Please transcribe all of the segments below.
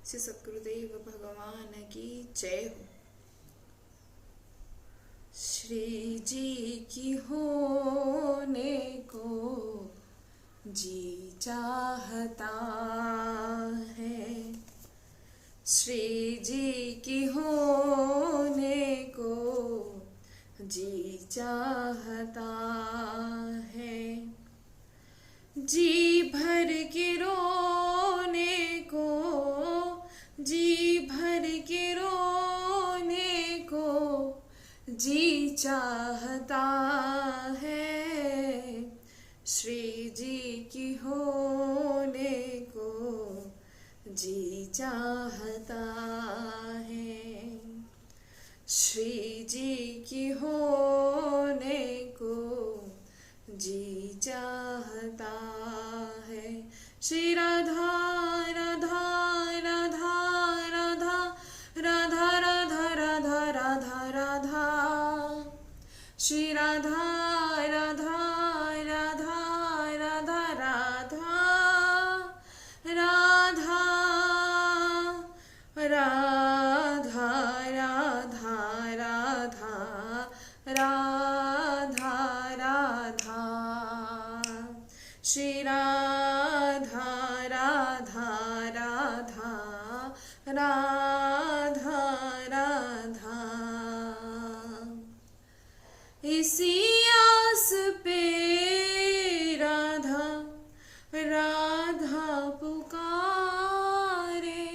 श्री सद्गुरुदेव भगवान की जय हो। श्री जी की होने को जी चाहता है, श्री जी की होने को जी चाहता है। जी भर के रोने को, जी भर के रोने को जी चाहता है। श्री जी की होने को जी चाहता है। श्री जी की होने को जी चाहता है। श्री राधा राधा राधा राधा राधा राधा राधा राधा राधा, श्री राधा राधा राधा राधा राधा राधा राधा राधा राधा राधा, श्री राधा राधा राधा राधा राधा। इसी आस पे राधा राधा पुकारे,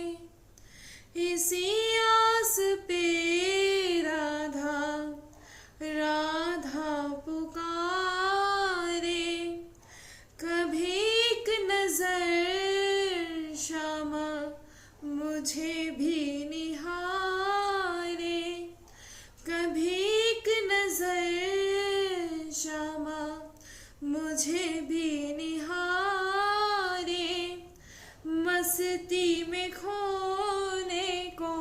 इसी आस पे राधा राधा पुकारे। कभी एक नजर श्यामा मुझे भी निहारे, कभी एक नजर श्यामा मुझे भी निहारे। मस्ती में खोने को,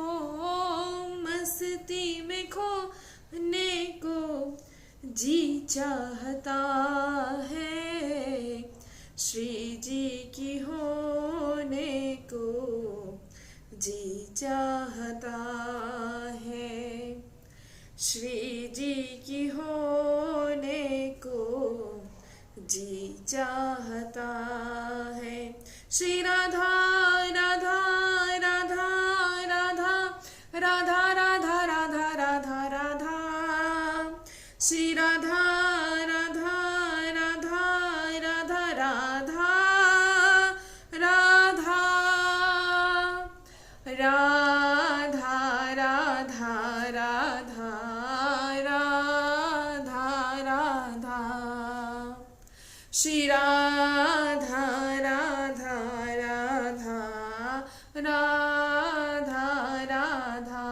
मस्ती में खोने को जी चाहता है। श्री जी की होने को जी चाहता है। श्री जी की होने को जी चाहता है। श्री राधा राधा राधा राधा राधा राधा राधा राधा राधा, श्री राधा राधा राधा राधा राधा राधा राधा राधा राधा राधा राधा, श्री राधा राधा राधा राधा राधा।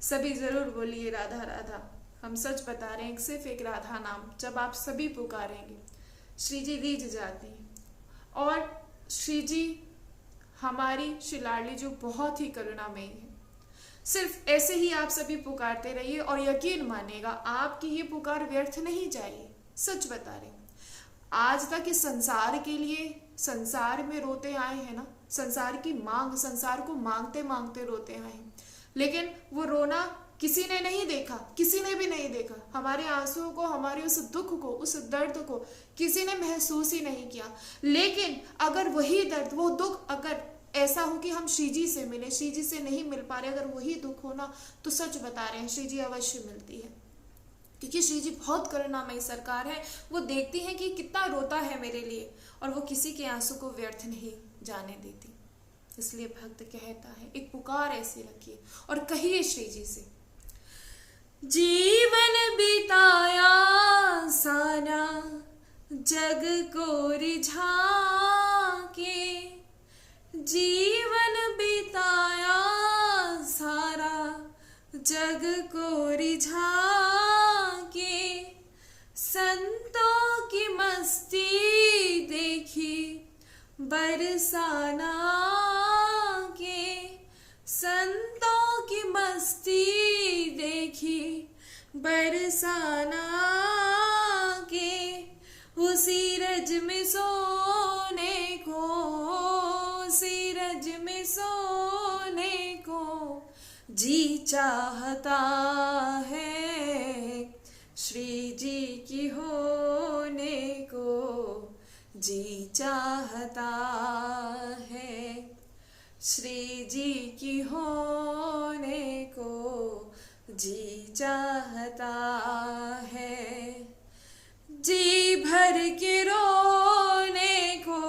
सभी जरूर बोलिए राधा राधा। हम सच बता रहे हैं, सिर्फ एक राधा नाम जब आप सभी पुकारेंगे श्री जी रीझ जाती हैं। और श्री जी हमारी श्री लाडली जो बहुत ही करुणामयी है। सिर्फ ऐसे ही आप सभी पुकारते रहिए और यकीन मानिएगा आपकी ये पुकार व्यर्थ नहीं जाएगी। सच बता रहे हैं, आज तक इस संसार के लिए संसार में रोते आए हैं ना, संसार की मांग, संसार को मांगते मांगते रोते आए हैं, लेकिन वो रोना किसी ने नहीं देखा, किसी ने भी नहीं देखा। हमारे आंसुओं को, हमारे उस दुख को, उस दर्द को किसी ने महसूस ही नहीं किया। लेकिन अगर वही दर्द, वो दुख अगर ऐसा हो कि हम श्री जी से मिले, श्री जी से नहीं मिल पा रहे, अगर वही दुख हो ना, तो सच बता रहे हैं श्री जी अवश्य मिलती है। क्योंकि श्री जी बहुत करुणामयी सरकार है। वो देखती हैं कि कितना रोता है मेरे लिए, और वो किसी के आंसू को व्यर्थ नहीं जाने देती। इसलिए भक्त कहता है, एक पुकार ऐसी रखिए और कहिए श्री जी से, जीवन बिताया सारा जग को रिझा के, जीवन बिताया सारा जग को रिझा के, संतों की मस्ती देखी बरसाना के, संतों की मस्ती देखी बरसाना के, उसी रज में सोने को, उसी रज में सो जी चाहता है श्री जी की होने को, जी चाहता है श्री जी की होने को, जी चाहता है। जी भर के रोने को,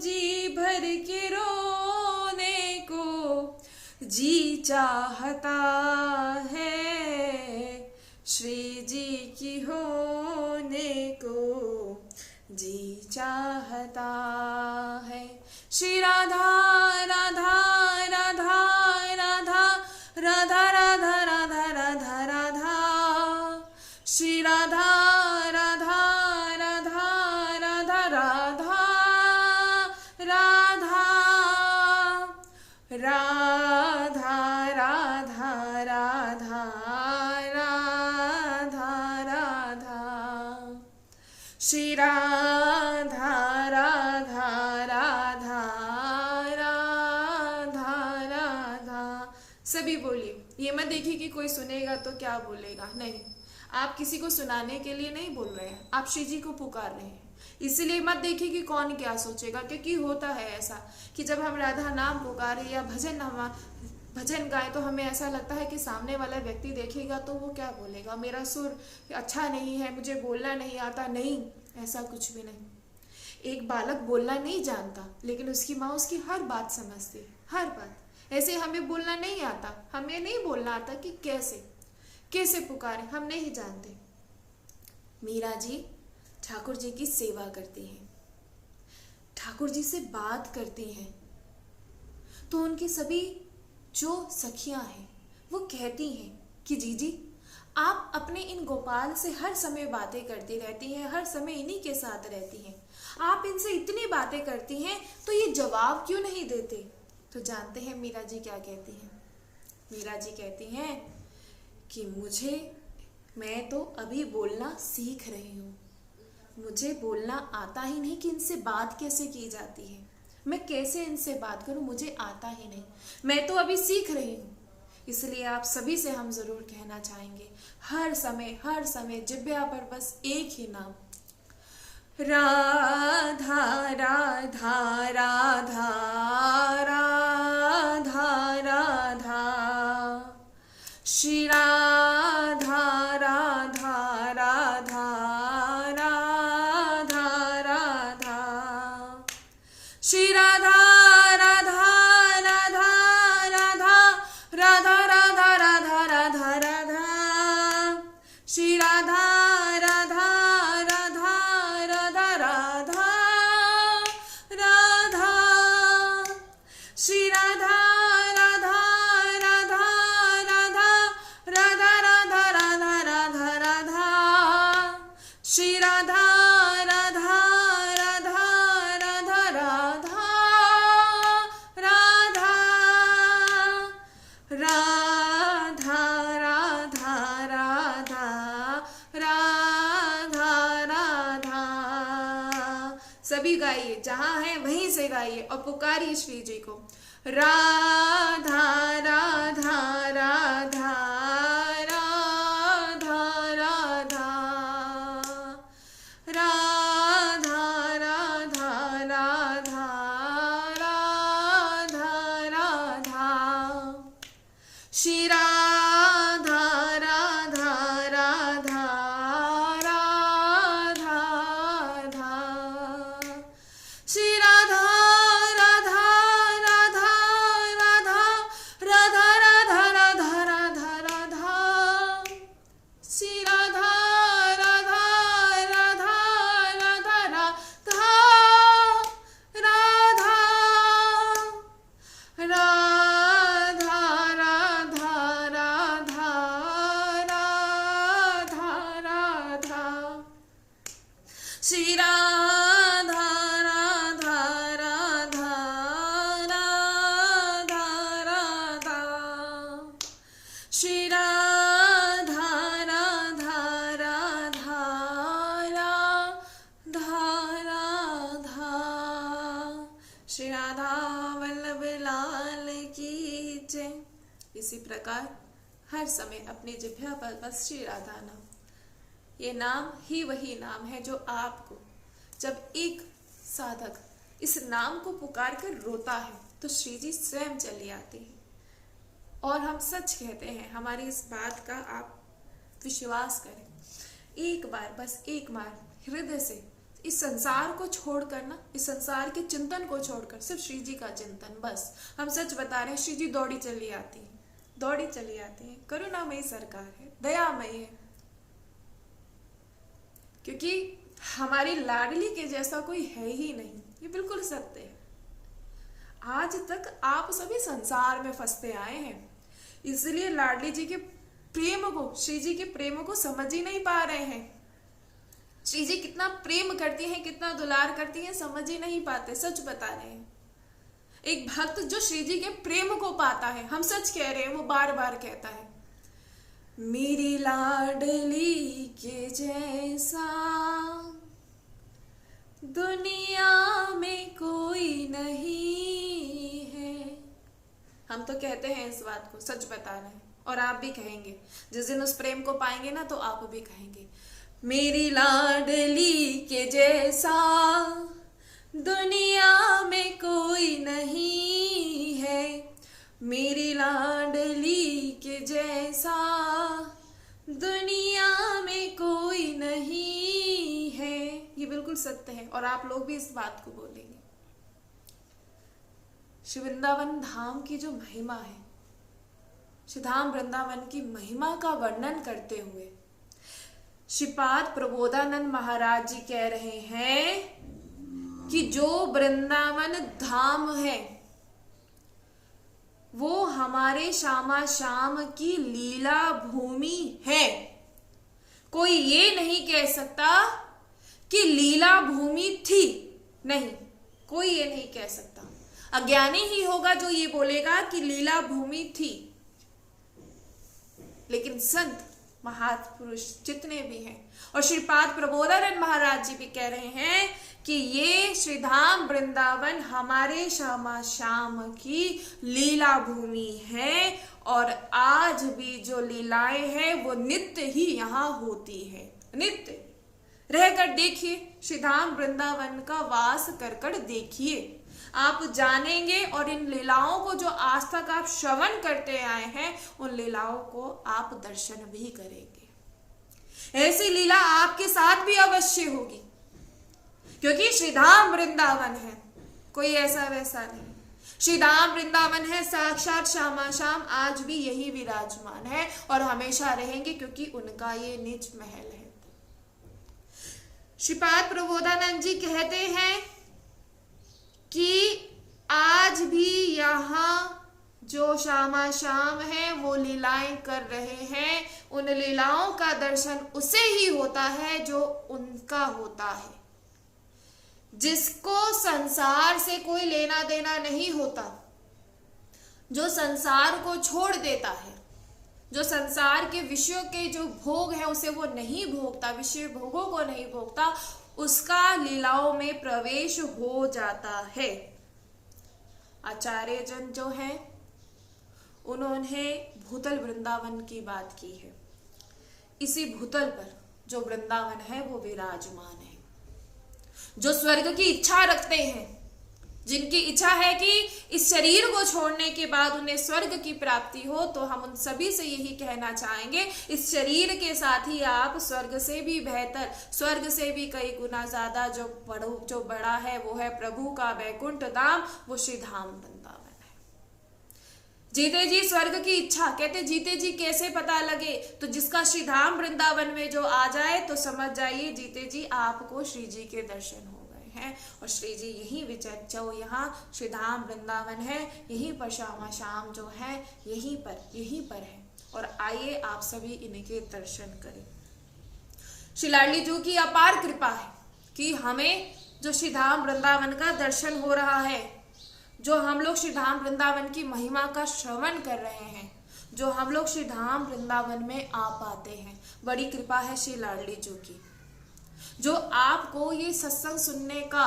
जी भर के रोने को, जी चाहता है श्री जी की होने को, जी चाहता है। श्री राधा राधा राधा राधा राधा राधा राधा राधा राधा, श्री राधा राधा राधा राधा राधा राधा राधा राधा राधा राधा राधा, श्री राधा राधा राधा राधा राधा। सभी बोलिए। ये मत देखिए कि कोई सुनेगा तो क्या बोलेगा, नहीं, आप किसी को सुनाने के लिए नहीं बोल रहे हैं, आप श्री जी को पुकार रहे हैं। इसलिए मत देखिए कि कौन क्या सोचेगा, क्योंकि होता है ऐसा कि जब हम राधा नाम पुकारे या भजन गाए तो हमें ऐसा लगता है कि सामने वाला व्यक्ति देखेगा तो वो क्या बोलेगा, मेरा सुर अच्छा नहीं है, मुझे बोलना नहीं आता। नहीं, ऐसा कुछ भी नहीं। एक बालक बोलना नहीं जानता लेकिन उसकी माँ उसकी हर बात समझती है, हर बात। ऐसे हमें बोलना नहीं आता, हमें नहीं बोलना आता कि कैसे पुकारे, हम नहीं जानते। मीरा जी ठाकुर जी की सेवा करती हैं, ठाकुर जी से बात करती हैं, तो उनकी सभी जो सखियां हैं वो कहती हैं कि जीजी आप अपने इन गोपाल से हर समय बातें करती रहती हैं, हर समय इन्हीं के साथ रहती हैं, आप इनसे इतनी बातें करती हैं तो ये जवाब क्यों नहीं देते। तो जानते हैं मीरा जी क्या कहती हैं? मीरा जी कहती हैं कि मैं तो अभी बोलना सीख रही हूँ, मुझे बोलना आता ही नहीं कि इनसे बात कैसे की जाती है, मैं कैसे इनसे बात करूं, मुझे आता ही नहीं, मैं तो अभी सीख रही हूँ। इसलिए आप सभी से हम जरूर कहना चाहेंगे, हर समय जिब्या पर बस एक ही नाम, राधा राधा राधा राधा राधा, श्री राधा राधा राधा राधा राधा, श्री राधा राधा राधा राधा राधा राधा राधा राधा राधा, श्री राधा राधा राधा राधा राधा राधा, श्री राधा राधा राधा राधा राधा राधा राधा राधा राधा, श्री राधा राधा राधा राधा राधा राधा राधा राधा राधा राधा। सभी गाइए, जहाँ हैं वहीं से गाइए और पुकारिए श्री जी को, राधा राधा राधा राधा राधा राधा राधा राधा राधा राधा, श्री राधा राधा राधा राधा राधा, श्री राधा राधा राधा राधा राधा राधा राधा राधा राधा, श्री राधा राधा राधा राधा राधा राधा राधा राधा राधा राधा राधा, श्री राधा राधा राधा राधा राधा, श्री राधा राधा राधा राधा राधा। श्री राधा वल्लभ लाल की जय। इसी प्रकार हर समय अपनी जिह्वा पर बस श्री राधा नाम, ये नाम ही वही नाम है जो आपको, जब एक साधक इस नाम को पुकार कर रोता है तो श्री जी स्वयं चली आती है। और हम सच कहते हैं, हमारी इस बात का आप विश्वास करें। एक बार, बस एक बार हृदय से इस संसार को छोड़कर ना, इस संसार के चिंतन को छोड़कर सिर्फ श्री जी का चिंतन, बस हम सच बता रहे हैं, श्री जी दौड़ी चली आती है, दौड़ी चली आती है। करुणामयी सरकार है, दयामयी है, क्योंकि हमारी लाडली के जैसा कोई है ही नहीं, ये बिल्कुल सत्य है। आज तक आप सभी संसार में फंसते आए हैं, इसलिए लाडली जी के प्रेम को, श्री जी के प्रेम को समझ ही नहीं पा रहे हैं। श्री जी कितना प्रेम करती हैं, कितना दुलार करती हैं, समझ ही नहीं पाते। सच बता रहे हैं, एक भक्त जो श्री जी के प्रेम को पाता है, हम सच कह रहे हैं, वो बार बार कहता है, मेरी लाडली के जैसा दुनिया में कोई नहीं है। हम तो कहते हैं इस बात को, सच बता रहे हैं, और आप भी कहेंगे, जिस दिन उस प्रेम को पाएंगे ना तो आप भी कहेंगे, मेरी लाडली के जैसा दुनिया में कोई नहीं है, मेरी लाडली के जैसा दुनिया में कोई नहीं है। ये बिल्कुल सत्य है और आप लोग भी इस बात को बोलेंगे। श्री वृंदावन धाम की जो महिमा है, श्री धाम वृंदावन की महिमा का वर्णन करते हुए श्रीपाद प्रबोधानंद महाराज जी कह रहे हैं कि जो वृंदावन धाम है वो हमारे श्यामा श्याम की लीला भूमि है। कोई ये नहीं कह सकता कि लीला भूमि थी, नहीं, कोई ये नहीं कह सकता। अज्ञानी ही होगा जो ये बोलेगा कि लीला भूमि थी। लेकिन संत महापुरुष जितने भी हैं, और श्रीपाद प्रबोधानंद महाराज जी भी कह रहे हैं कि ये श्रीधाम वृंदावन हमारे श्यामा श्याम की लीला भूमि है, और आज भी जो लीलाएं हैं वो नित्य ही यहाँ होती है। नित्य रहकर देखिए, श्रीधाम वृंदावन का वास कर देखिए, आप जानेंगे। और इन लीलाओं को जो आज तक आप श्रवण करते आए हैं, उन लीलाओं को आप दर्शन भी करेंगे। ऐसी लीला आपके साथ भी अवश्य होगी, क्योंकि श्रीधाम वृंदावन है, कोई ऐसा वैसा नहीं। श्रीधाम वृंदावन है, साक्षात श्यामा श्याम आज भी यही विराजमान है और हमेशा रहेंगे, क्योंकि उनका ये निज महल है। श्रीपाद प्रबोधानंद जी कहते हैं कि आज भी यहाँ जो श्यामा श्याम है वो लीलाएं कर रहे हैं। उन लीलाओं का दर्शन उसे ही होता है जो उनका होता है, जिसको संसार से कोई लेना देना नहीं होता, जो संसार को छोड़ देता है, जो संसार के विषयों के जो भोग है उसे वो नहीं भोगता, विषय भोगों को नहीं भोगता, उसका लीलाओं में प्रवेश हो जाता है। आचार्य जन जो हैं उन्होंने भूतल वृंदावन की बात की है। इसी भूतल पर जो वृंदावन है वो विराजमान है। जो स्वर्ग की इच्छा रखते हैं, जिनकी इच्छा है कि इस शरीर को छोड़ने के बाद उन्हें स्वर्ग की प्राप्ति हो, तो हम उन सभी से यही कहना चाहेंगे, इस शरीर के साथ ही आप स्वर्ग से भी बेहतर, स्वर्ग से भी कई गुना ज्यादा जो बड़ा है वो है प्रभु का वैकुंठ धाम, वो श्री धाम वृंदावन है। जीते जी स्वर्ग की इच्छा, कहते जीते जी कैसे पता लगे, तो जिसका श्री धाम वृंदावन में जो आ जाए तो समझ जाइए जीते जी आपको श्री जी के दर्शन हो गए हैं। और श्री जी यही विचर जो यहाँ श्री धाम वृंदावन है, यहीं पर श्यामा श्याम जो है यहीं पर है। और आइए आप सभी इनके दर्शन करें। श्री लाडली जी की अपार कृपा है कि हमें जो श्री धाम वृंदावन का दर्शन हो रहा है, जो हम लोग श्री धाम वृंदावन की महिमा का श्रवण कर रहे हैं, जो हम लोग श्री धाम वृंदावन में आ पाते हैं, बड़ी कृपा है श्री लाडली जी की। जो आपको ये सत्संग सुनने का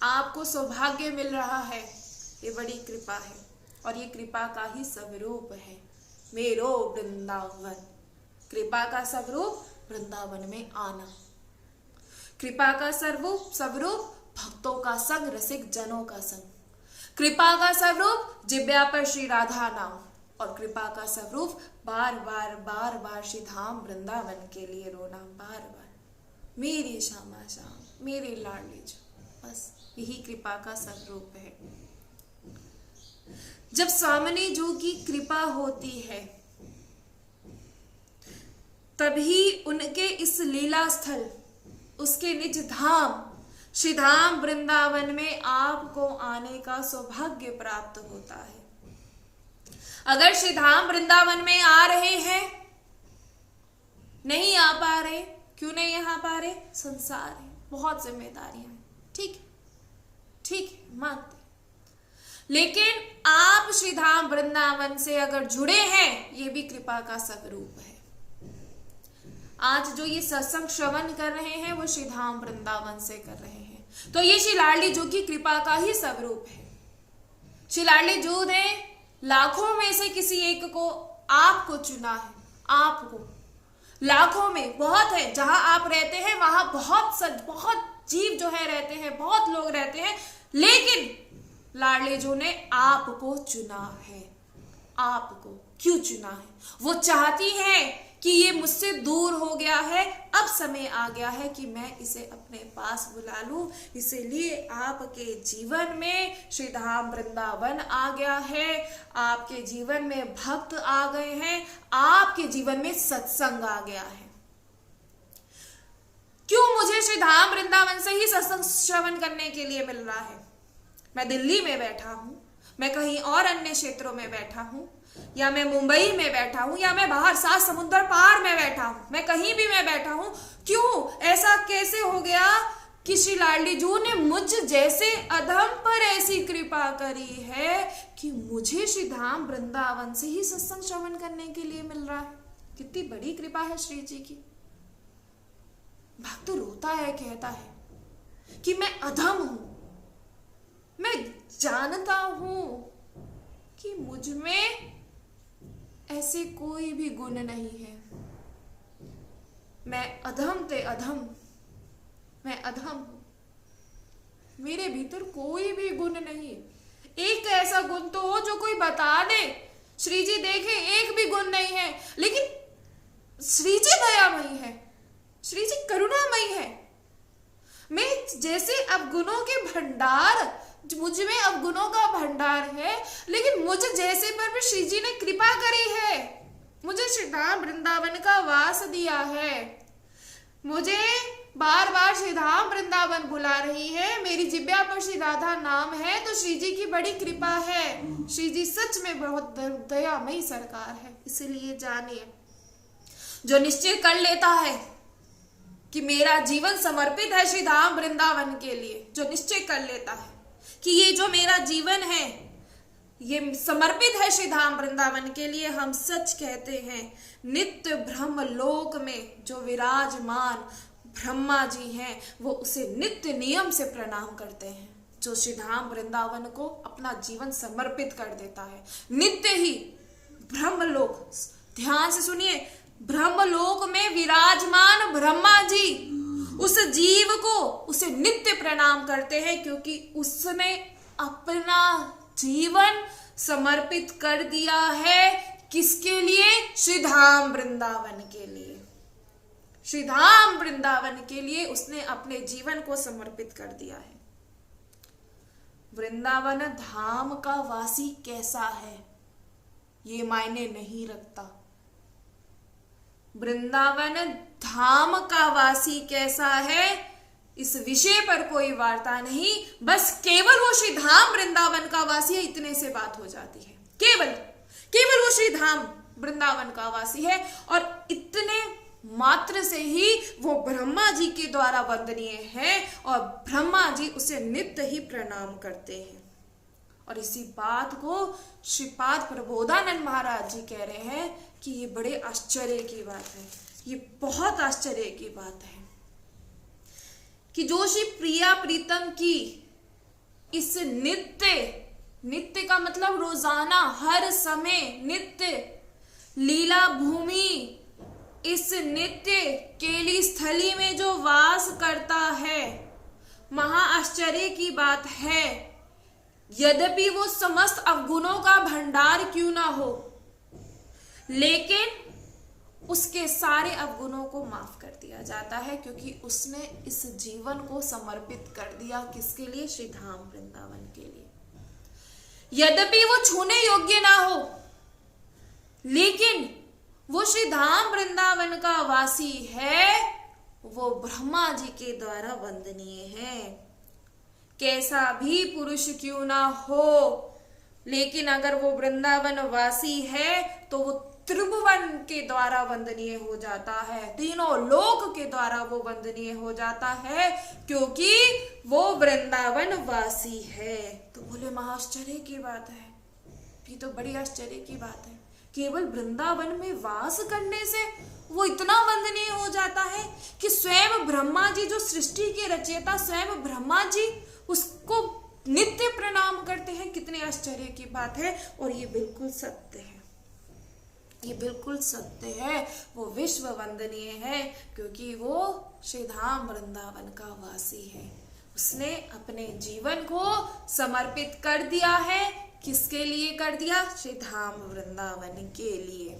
आपको सौभाग्य मिल रहा है, ये बड़ी कृपा है। और ये कृपा का ही स्वरूप है। मेरो वृंदावन, कृपा का स्वरूप वृंदावन में आना। कृपा का स्वरूप भक्तों का संग, रसिक जनों का संग। कृपा का स्वरूप जिब्या पर श्री राधा नाम, और कृपा का स्वरूप बार बार श्री धाम वृंदावन के लिए रोना, बार बार मेरी श्यामा श्याम, मेरी लाडली जो। बस यही कृपा का स्वरूप है। जब सामने जो की कृपा होती है तभी उनके इस लीला स्थल, उसके निज धाम श्री धाम वृंदावन में आपको आने का सौभाग्य प्राप्त होता है। अगर श्री धाम वृंदावन में आ रहे हैं, नहीं आ पा रहे, क्यों नहीं आ पा रहे? संसार है, बहुत जिम्मेदारियां हैं, ठीक मानते, लेकिन आप श्री धाम वृंदावन से अगर जुड़े हैं, ये भी कृपा का स्वरूप है। आज जो ये सत्संग श्रवण कर रहे हैं वो श्री धाम वृंदावन से कर रहे हैं, तो ये श्री लाडली जो की कृपा का ही स्वरूप है। श्री लाडली जो ने लाखों में से किसी एक को आपको चुना है। आपको लाखों में बहुत है, जहां आप रहते हैं वहां बहुत जीव जो है रहते हैं, बहुत लोग रहते हैं, लेकिन लाडली जो ने आपको चुना है। आपको क्यों चुना है? वो चाहती है कि ये मुझसे दूर हो गया है, अब समय आ गया है कि मैं इसे अपने पास बुला लूं। इसीलिए आपके जीवन में श्री धाम वृंदावन आ गया है, आपके जीवन में भक्त आ गए हैं, आपके जीवन में सत्संग आ गया है। क्यों मुझे श्री धाम वृंदावन से ही सत्संग श्रवण करने के लिए मिल रहा है? मैं दिल्ली में बैठा हूं, मैं कहीं और अन्य क्षेत्रों में बैठा हूं, या मैं मुंबई में बैठा हूं, या मैं बाहर 7 समुद्र पार में बैठा हूं, मैं कहीं भी मैं बैठा हूं, क्यों ऐसा कैसे हो गया कि श्री लाडली जू ने मुझ जैसे अधम पर ऐसी कृपा करी है कि मुझे श्री धाम वृंदावन से ही सत्संग श्रवण करने के लिए मिल रहा है? कितनी बड़ी कृपा है श्री जी की। भक्त रोता है, कहता है कि मैं अधम हूं, मैं जानता हूं कि मुझ में ऐसे कोई भी गुण नहीं है। मैं अधम ते अधम, मैं अधम हूं, मेरे भीतर कोई भी गुण नहीं। एक ऐसा गुण तो हो जो कोई बता दे, श्री जी देखे एक भी गुण नहीं है, लेकिन श्री जी दयामयी है, श्री जी करुणामयी है। मैं जैसे अवगुणों के भंडार, मुझ में अवगुणों का भंडार है, लेकिन मुझ जैसे पर भी श्री जी ने कृपा करी है। मुझे श्री धाम वृंदावन का वास दिया है, मुझे बार बार श्री धाम वृंदावन बुला रही है, मेरी जिब्या पर श्री राधा नाम है, तो श्री जी की बड़ी कृपा है। श्री जी सच में बहुत दयामयी सरकार है। इसलिए जानिए, जो निश्चय कर लेता है कि मेरा जीवन समर्पित है श्री धाम वृंदावन के लिए, जो निश्चय कर लेता है कि ये जो मेरा जीवन है ये समर्पित है श्री धाम वृंदावन के लिए, हम सच कहते हैं नित्य ब्रह्म लोक में जो विराजमान ब्रह्मा जी हैं वो उसे नित्य नियम से प्रणाम करते हैं। जो श्री धाम वृंदावन को अपना जीवन समर्पित कर देता है, नित्य ही ब्रह्मलोक, ध्यान से सुनिए, ब्रह्मलोक में विराजमान ब्रह्मा जी उस जीव को उसे नित्य प्रणाम करते हैं, क्योंकि उसने अपना जीवन समर्पित कर दिया है। किसके लिए? श्री धाम वृंदावन के लिए। श्री धाम वृंदावन के लिए उसने अपने जीवन को समर्पित कर दिया है। वृंदावन धाम का वासी कैसा है ये मायने नहीं रखता, वृंदावन धाम का वासी कैसा है इस विषय पर कोई वार्ता नहीं, बस केवल वो श्री धाम वृंदावन का वासी है, इतने से बात हो जाती है। केवल वो श्री धाम वृंदावन का वासी है, और इतने मात्र से ही वो ब्रह्मा जी के द्वारा वंदनीय है, और ब्रह्मा जी उसे नित्य ही प्रणाम करते हैं। और इसी बात को श्रीपाद प्रबोधानंद महाराज जी कह रहे हैं कि ये बड़े आश्चर्य की बात है, ये बहुत आश्चर्य की बात है कि जो श्री प्रिया प्रीतम की इस नित्य नित्य का मतलब रोजाना, हर समय, नित्य लीला भूमि, इस नित्य केली स्थली में जो वास करता है, महा आश्चर्य की बात है। यद्यपि वो समस्त अवगुणों का भंडार क्यों ना हो, लेकिन उसके सारे अवगुणों को माफ कर दिया जाता है, क्योंकि उसने इस जीवन को समर्पित कर दिया। किसके लिए? श्री धाम वृंदावन के लिए। यद्यपि वो छूने योग्य ना हो, लेकिन वो श्री धाम वृंदावन का वासी है, वो ब्रह्मा जी के द्वारा वंदनीय है। कैसा भी पुरुष क्यों ना हो, लेकिन अगर वो वृंदावन वासी है तो वो त्रिभुवन के द्वारा वंदनीय हो जाता है, तीनों लोक के द्वारा वो वंदनीय हो जाता है, क्योंकि वो वृंदावन वासी है। तो बोले महाआश्चर्य की बात है, ये तो बड़ी आश्चर्य की बात है। केवल वृंदावन में वास करने से वो इतना वंदनीय हो जाता है कि स्वयं ब्रह्मा जी, जो सृष्टि के रचयिता स्वयं ब्रह्मा जी, उसको नित्य प्रणाम करते हैं। कितने आश्चर्य की बात है। और ये बिल्कुल सत्य है, ये बिल्कुल सत्य है। वो विश्व वंदनीय है, क्योंकि वो श्री धाम वृंदावन का वासी है। उसने अपने जीवन को समर्पित कर दिया है। किसके लिए कर दिया? श्री धाम वृंदावन के लिए।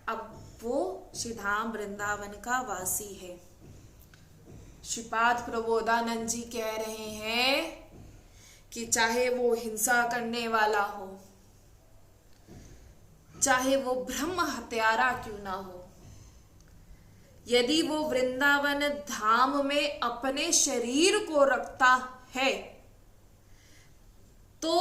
अब वो श्री धाम वृंदावन का वासी है। श्रीपाद प्रबोधानंद जी कह रहे हैं कि चाहे वो हिंसा करने वाला हो, चाहे वो ब्रह्म हत्यारा क्यों ना हो, यदि वो वृंदावन धाम में अपने शरीर को रखता है तो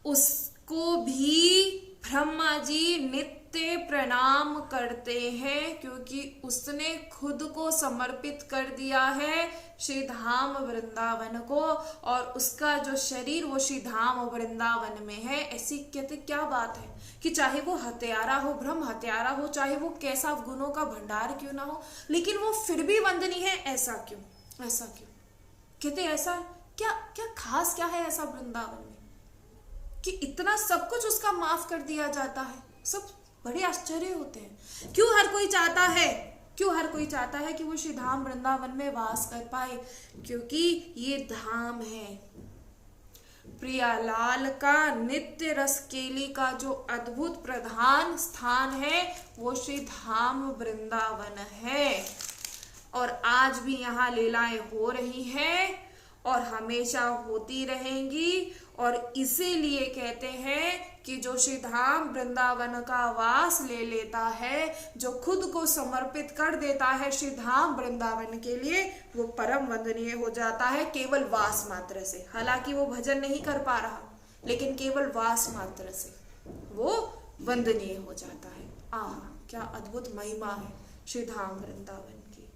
उसको भी ब्रह्मा जी नित्य प्रणाम करते हैं, क्योंकि उसने खुद को समर्पित कर दिया है श्री धाम वृंदावन को, और उसका जो शरीर वो श्री धाम वृंदावन में है। ऐसी कहते क्या बात है कि चाहे वो हत्यारा हो, ब्रह्म हत्यारा हो, चाहे वो कैसा गुणों का भंडार क्यों ना हो, लेकिन वो फिर भी वंदनीय है। ऐसा क्यों? ऐसा क्यों? कहते ऐसा क्या, क्या खास क्या है ऐसा वृंदावन में कि इतना सब कुछ उसका माफ कर दिया जाता है। सब बड़े आश्चर्य होते हैं। क्यों हर कोई चाहता है, क्यों हर कोई चाहता है कि वो श्री धाम वृंदावन में वास कर पाए? क्योंकि ये धाम है। प्रियालाल का नित्य रस केली का जो अद्भुत प्रधान स्थान है वो श्री धाम वृंदावन है, और आज भी यहाँ लीलाएं हो रही हैं और हमेशा होती रहेंगी। और इसीलिए कहते हैं कि जो श्री धाम वृंदावन का वास ले लेता है, जो खुद को समर्पित कर देता है श्री धाम वृंदावन के लिए, वो परम वंदनीय हो जाता है केवल वास मात्र से। हालांकि वो भजन नहीं कर पा रहा, लेकिन केवल वास मात्र से वो वंदनीय हो जाता है। आहा, क्या अद्भुत महिमा है श्री धाम वृंदावन की।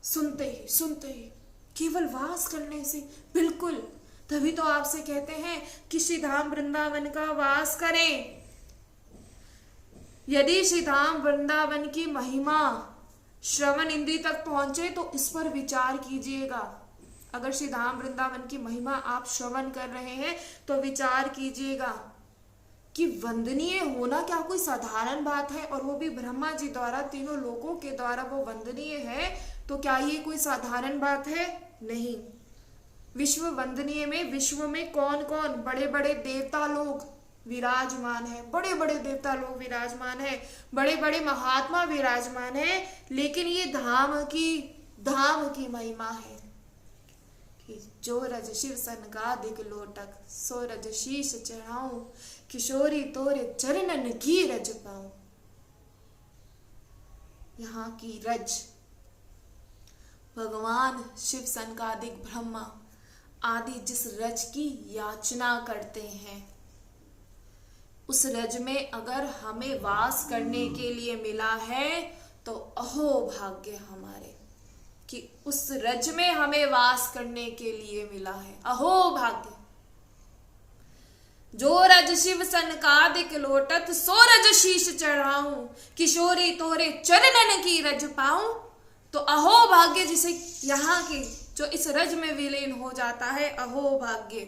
सुनते ही केवल वास करने से, बिल्कुल, तभी तो आपसे कहते हैं कि श्री धाम वृंदावन का वास करें। यदि श्री धाम वृंदावन की महिमा श्रवण इंद्री तक पहुंचे तो इस पर विचार कीजिएगा। अगर श्री धाम वृंदावन की महिमा आप श्रवण कर रहे हैं तो विचार कीजिएगा कि वंदनीय होना क्या कोई साधारण बात है, और वो भी ब्रह्मा जी द्वारा, तीनों लोकों के द्वारा वो वंदनीय है, तो क्या ये कोई साधारण बात है? नहीं। विश्व वंदनीय में विश्व में कौन कौन बड़े बड़े देवता लोग विराजमान है, बड़े बड़े देवता लोग विराजमान है, बड़े बड़े महात्मा विराजमान है, लेकिन ये धाम की महिमा है कि जो रज शिव सनकादिक लोटक, सो रज शीश चढ़ाऊं, किशोरी तोरे चरणन की रज पाऊं। यहाँ की रज भगवान शिव सनकादिक ब्रह्मा आदि जिस रज की याचना करते हैं, उस रज में अगर हमें वास करने के लिए मिला है तो अहो भाग्य हमारे कि उस रज में हमें वास करने के लिए मिला है। अहो भाग्य। जो रज शिव सनकादिक लोटत, सो रज शीश चढ़ाऊं, किशोरी तोरे चरणन की रज पाऊं। तो अहो भाग्य जिसे यहाँ के जो इस रज में विलीन हो जाता है, अहो भाग्य।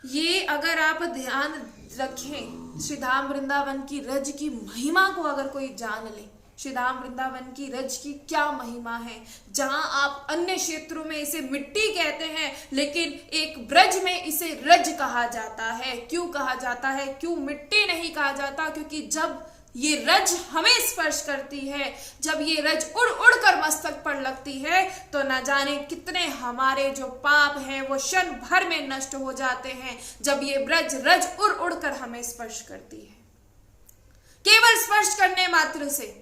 ये अगर आप ध्यान रखें, श्री धाम वृंदावन की रज की महिमा को अगर कोई जान ले, श्री धाम वृंदावन की रज की क्या महिमा है, जहां आप अन्य क्षेत्रों में इसे मिट्टी कहते हैं लेकिन एक ब्रज में इसे रज कहा जाता है। क्यों कहा जाता है, क्यों मिट्टी नहीं कहा जाता? क्योंकि जब ये रज हमें स्पर्श करती है, जब ये रज उड़ उड़ कर मस्तक पर लगती है, तो न जाने कितने हमारे जो पाप हैं वो क्षण भर में नष्ट हो जाते हैं। जब ये ब्रज रज उड़ उड़ कर हमें स्पर्श करती है, केवल स्पर्श करने मात्र से,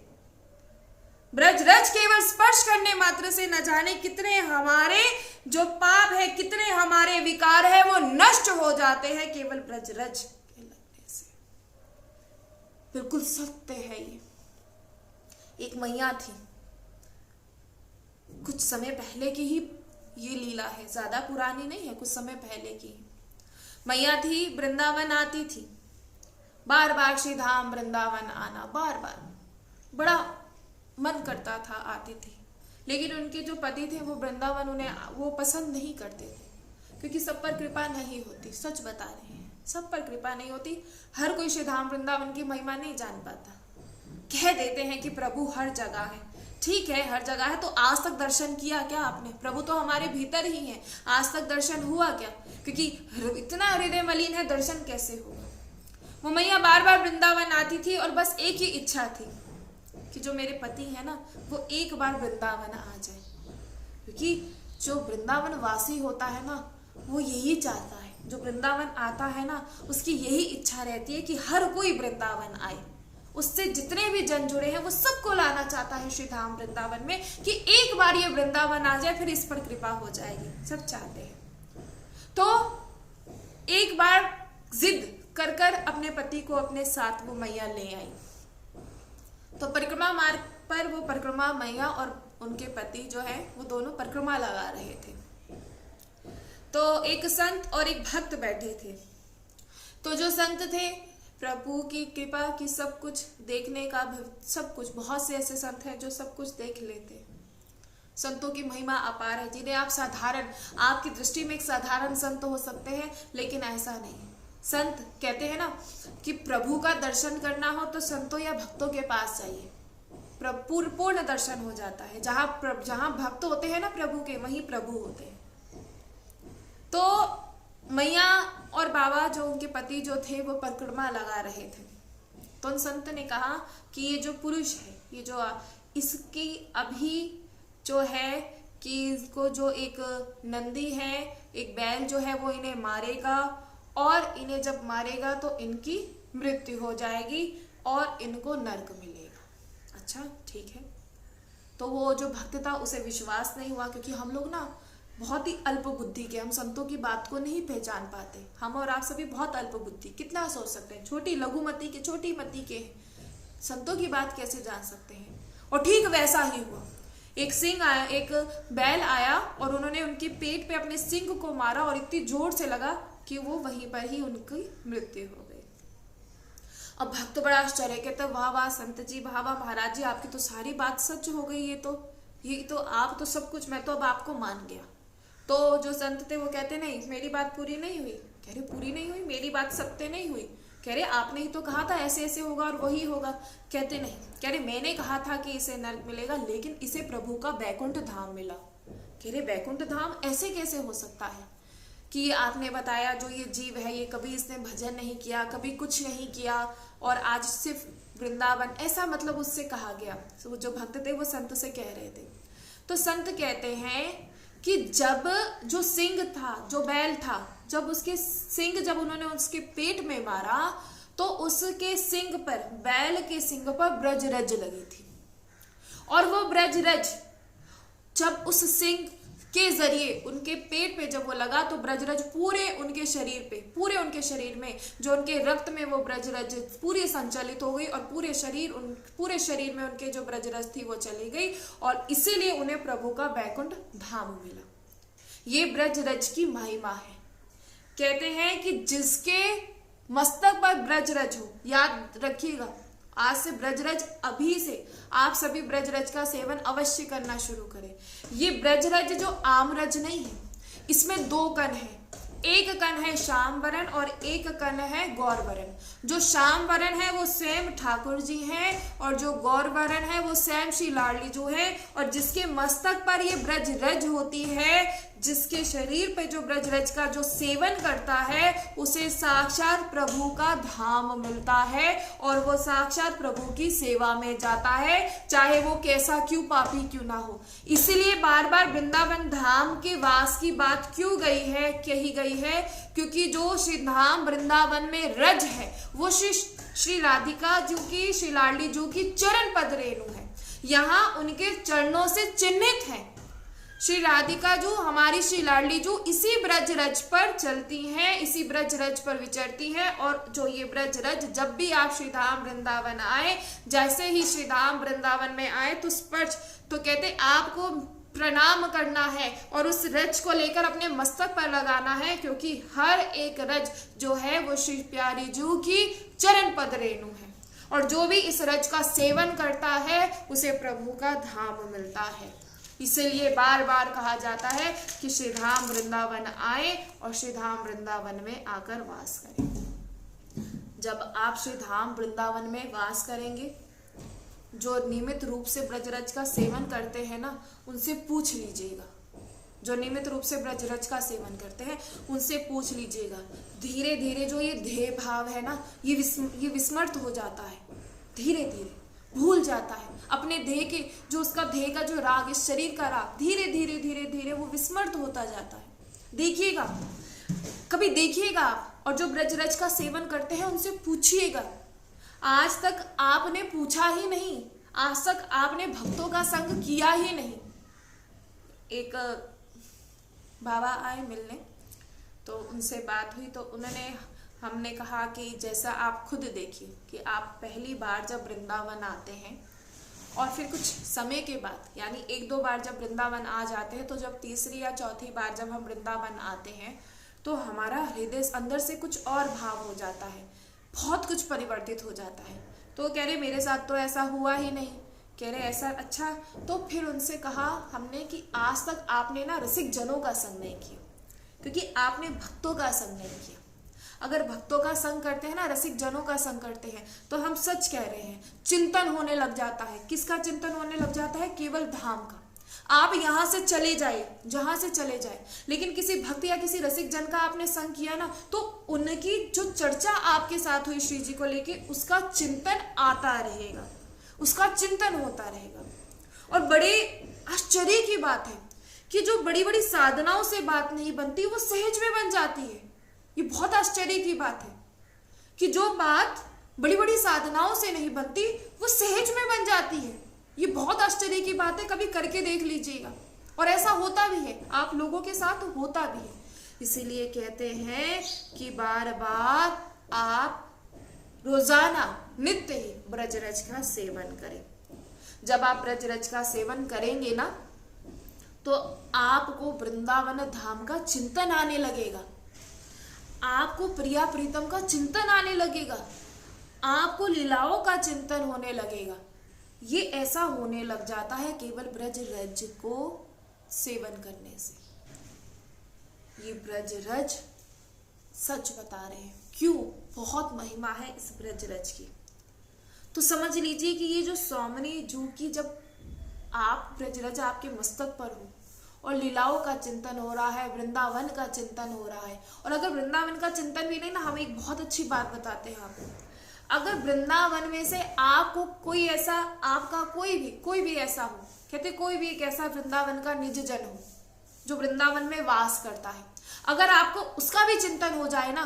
ब्रज रज केवल स्पर्श करने मात्र से न जाने कितने हमारे जो पाप है, कितने हमारे विकार है वो नष्ट हो जाते हैं केवल ब्रज रज के लगने से। बिल्कुल सत्य है ये। एक मैया थी, कुछ समय पहले की ही ये लीला है, ज्यादा पुरानी नहीं है, कुछ समय पहले की मैया थी। वृंदावन आती थी, बार बार श्री धाम वृंदावन आना, बार बार बड़ा मन करता था, आती थी। लेकिन उनके जो पति थे वो वृंदावन उन्हें वो पसंद नहीं करते थे, क्योंकि सब पर कृपा नहीं होती। सच बता रहे हैं, सब पर कृपा नहीं होती। हर कोई श्री धाम वृंदावन की महिमा नहीं जान पाता। कह देते हैं कि प्रभु हर जगह है। ठीक है, हर जगह है, तो आज तक दर्शन किया क्या आपने? प्रभु तो हमारे भीतर ही है, आज तक दर्शन हुआ क्या? क्योंकि इतना हृदय मलिन है, दर्शन कैसे होगा? वो मैया बार बार वृंदावन आती थी और बस एक ही इच्छा थी कि जो मेरे पति है ना वो एक बार वृंदावन आ जाए। क्योंकि जो वृंदावन वासी होता है ना वो यही चाहता है, जो वृंदावन आता है ना उसकी यही इच्छा रहती है कि हर कोई वृंदावन आए। उससे जितने भी जन जुड़े हैं वो सबको लाना चाहता है श्री धाम वृंदावन में, कि एक बार ये वृंदावन आ जाए, फिर इस पर कृपा हो जाएगी। सब चाहते हैं। तो एक बार जिद कर कर अपने पति को अपने साथ वो मैया ले आई। तो परिक्रमा मार्ग पर वो परिक्रमा मैया और उनके पति जो है वो दोनों परिक्रमा लगा रहे थे। तो एक संत और एक भक्त बैठे थे। तो जो संत थे, प्रभु की कृपा की सब कुछ देखने का, सब कुछ, बहुत से ऐसे संत हैं जो सब कुछ देख लेते। संतों की महिमा अपार है, जिन्हें आप साधारण, आपकी दृष्टि में एक साधारण संत हो सकते हैं, लेकिन ऐसा नहीं। संत कहते हैं ना कि प्रभु का दर्शन करना हो तो संतों या भक्तों के पास जाइए, पूर्ण दर्शन हो जाता है। जहां भक्त होते हैं ना प्रभु के, वहीं प्रभु होते हैं। तो मैया और बाबा जो उनके पति जो थे वो परिक्रमा लगा रहे थे। तो उन संत ने कहा कि ये जो पुरुष है, ये जो इसकी अभी जो है कि इसको जो एक नंदी है, एक बैल जो है वो इन्हें मारेगा, और इन्हें जब मारेगा तो इनकी मृत्यु हो जाएगी और इनको नरक मिलेगा। अच्छा, ठीक है। तो वो जो भक्त था उसे विश्वास नहीं हुआ, क्योंकि हम लोग ना बहुत ही अल्प बुद्धि के, हम संतों की बात को नहीं पहचान पाते। हम और आप सभी बहुत अल्प बुद्धि, कितना सोच सकते हैं, छोटी लघुमति के, छोटी मति के, संतों की बात कैसे जान सकते हैं। और ठीक वैसा ही हुआ। एक सिंह आया, एक बैल आया और उन्होंने उनके पेट पे अपने सिंह को मारा और इतनी जोर से लगा कि वो वहीं पर ही उनकी मृत्यु हो गई। अब भक्त बड़ा आश्चर्य, कहते वाह वाह संत जी, वाह वाह महाराज जी, आपकी तो सारी बात सच हो गई। ये तो आप तो सब कुछ, मैं तो अब आपको मान गया। तो जो संत थे वो कहते नहीं, मेरी बात पूरी नहीं हुई। कह रहे पूरी नहीं हुई, मेरी बात सत्य नहीं हुई। कह रहे आपने ही तो कहा था ऐसे ऐसे होगा और वही होगा। कहते नहीं, कह रहे मैंने कहा था कि इसे नरक मिलेगा, लेकिन इसे प्रभु का बैकुंठ धाम मिला। कह रहे बैकुंठ धाम ऐसे कैसे हो सकता है कि आपने बताया जो ये जीव है, ये कभी इसने भजन नहीं किया, कभी कुछ नहीं किया, और आज सिर्फ वृंदावन, ऐसा मतलब उससे कहा गया। तो जो भक्त थे वो संत से कह रहे थे। तो संत कहते हैं कि जब जो सिंह था, जो बैल था, जब उसके सिंह, जब उन्होंने उसके पेट में मारा तो उसके सिंह पर, बैल के सिंह पर ब्रजरज लगी थी। और वो ब्रजरज जब उस सिंह के जरिए उनके पेट पे जब वो लगा तो ब्रजरज पूरे उनके शरीर पे, पूरे उनके शरीर में, जो उनके रक्त में वो ब्रजरज पूरी संचालित हो गई और पूरे शरीर में उनके जो ब्रजरज थी वो चली गई, और इसीलिए उन्हें प्रभु का बैकुंठ धाम मिला। ये ब्रजरज की महिमा है। कहते हैं कि जिसके मस्तक पर ब्रजरज हो, याद रखिएगा, आज से ब्रजरज, अभी से आप सभी ब्रजरज का सेवन अवश्य करना शुरू करें। ये ब्रजरज जो आम रज नहीं है, इसमें 2 कण है। एक कण है श्याम वरण और एक कण है गौर वरण। जो श्याम वरण है वो स्वयं ठाकुर जी हैं और जो गौर वरण है वो स्वयं श्री लाडली जो है, और जिसके मस्तक पर ये ब्रज रज होती है, जिसके शरीर पे जो ब्रज रज का जो सेवन करता है उसे साक्षात प्रभु का धाम मिलता है और वो साक्षात प्रभु की सेवा में जाता है, चाहे वो कैसा क्यों पापी क्यों ना हो। इसीलिए बार बार वृंदावन धाम के वास की बात क्यों कही गई है, क्योंकि जो श्री धाम वृंदावन में रज है वो श्री राधिका जी की, श्री लाडली जी की चरण पद रेणु है। यहाँ उनके चरणों से चिन्हित है। श्री राधिका जो हमारी श्री लाडली जो इसी ब्रज रज पर चलती हैं, इसी ब्रज रज पर विचरती हैं। और जो ये ब्रज रज, जब भी आप श्री धाम वृंदावन आए, जैसे ही श्री धाम वृंदावन में आए तो स्पर्श तो कहते आपको प्रणाम करना है और उस रज को लेकर अपने मस्तक पर लगाना है, क्योंकि हर एक रज जो है वो श्री प्यारी जू की चरण पद रेणु है। और जो भी इस रज का सेवन करता है उसे प्रभु का धाम मिलता है। इसलिए बार बार कहा जाता है कि श्री धाम वृंदावन आए और श्री धाम वृंदावन में आकर वास करें। जब आप श्री धाम वृंदावन में वास करेंगे, जो नियमित रूप से ब्रजरज का सेवन करते हैं ना, उनसे पूछ लीजिएगा। जो नियमित रूप से ब्रजरज का सेवन करते हैं उनसे पूछ लीजिएगा। धीरे धीरे जो ये ध्येय भाव है ना, ये विस्मृत हो जाता है, धीरे धीरे भूल जाता है अपने ध्येय के, जो उसका ध्येय का जो राग, इस शरीर का राग धीरे धीरे धीरे धीरे वो विस्मृत होता जाता है। देखिएगा, कभी देखिएगा आप। और जो ब्रजरज का सेवन करते हैं उनसे पूछिएगा। आज तक आपने पूछा ही नहीं, आज तक आपने भक्तों का संग किया ही नहीं। एक बाबा आए मिलने, तो उनसे बात हुई, तो हमने कहा कि जैसा आप खुद देखिए कि आप पहली बार जब वृंदावन आते हैं और फिर कुछ समय के बाद, यानी एक दो बार जब वृंदावन आ जाते हैं, तो जब तीसरी या चौथी बार जब हम वृंदावन आते हैं तो हमारा हृदय अंदर से कुछ और भाव हो जाता है, बहुत कुछ परिवर्तित हो जाता है। तो कह रहे मेरे साथ तो ऐसा हुआ ही नहीं। कह रहे ऐसा, अच्छा। तो फिर उनसे कहा हमने कि आज तक आपने ना रसिक जनों का संग नहीं किया, क्योंकि आपने भक्तों का संग नहीं किया। अगर भक्तों का संग करते हैं ना, रसिक जनों का संग करते हैं, तो हम सच कह रहे हैं, चिंतन होने लग जाता है। किसका चिंतन होने लग जाता है? केवल धाम का। आप यहाँ से चले जाए, जहां से चले जाए, लेकिन किसी भक्त या किसी रसिक जन का आपने संग किया ना, तो उनकी जो चर्चा आपके साथ हुई श्री जी को लेके, उसका चिंतन आता रहेगा, उसका चिंतन होता रहेगा। और बड़े आश्चर्य की बात है कि जो बड़ी बड़ी साधनाओं से बात नहीं बनती, वो सहज में बन जाती है। ये बहुत आश्चर्य की बात है कि जो बात बड़ी बड़ी साधनाओं से नहीं बनती, वो सहज में बन जाती है। ये बहुत आश्चर्य की बात है, कभी करके देख लीजिएगा। और ऐसा होता भी है, आप लोगों के साथ होता भी है। इसीलिए कहते हैं कि बार बार आप रोजाना नित्य ही ब्रजरज का सेवन करें। जब आप ब्रजरज का सेवन करेंगे ना, तो आपको वृंदावन धाम का चिंतन आने लगेगा, आपको प्रिया प्रीतम का चिंतन आने लगेगा, आपको लीलाओं का चिंतन होने लगेगा। ये ऐसा होने लग जाता है केवल ब्रज रज को सेवन करने से। ये ब्रज रज सच बता रहे हैं, क्यों बहुत महिमा है इस ब्रज रज की। तो समझ लीजिए कि ये जो सौमनी जू की, जब आप ब्रज रज आपके मस्तक पर हो और लीलाओं का चिंतन हो रहा है, वृंदावन का चिंतन हो रहा है। और अगर वृंदावन का चिंतन भी नहीं ना, हम एक बहुत अच्छी बात बताते हैं आपको। अगर वृंदावन में से आपको कोई ऐसा, आपका कोई भी ऐसा हो, कहते कोई भी एक ऐसा वृंदावन का निज जन हो जो वृंदावन में वास करता है, अगर आपको उसका भी चिंतन हो जाए ना,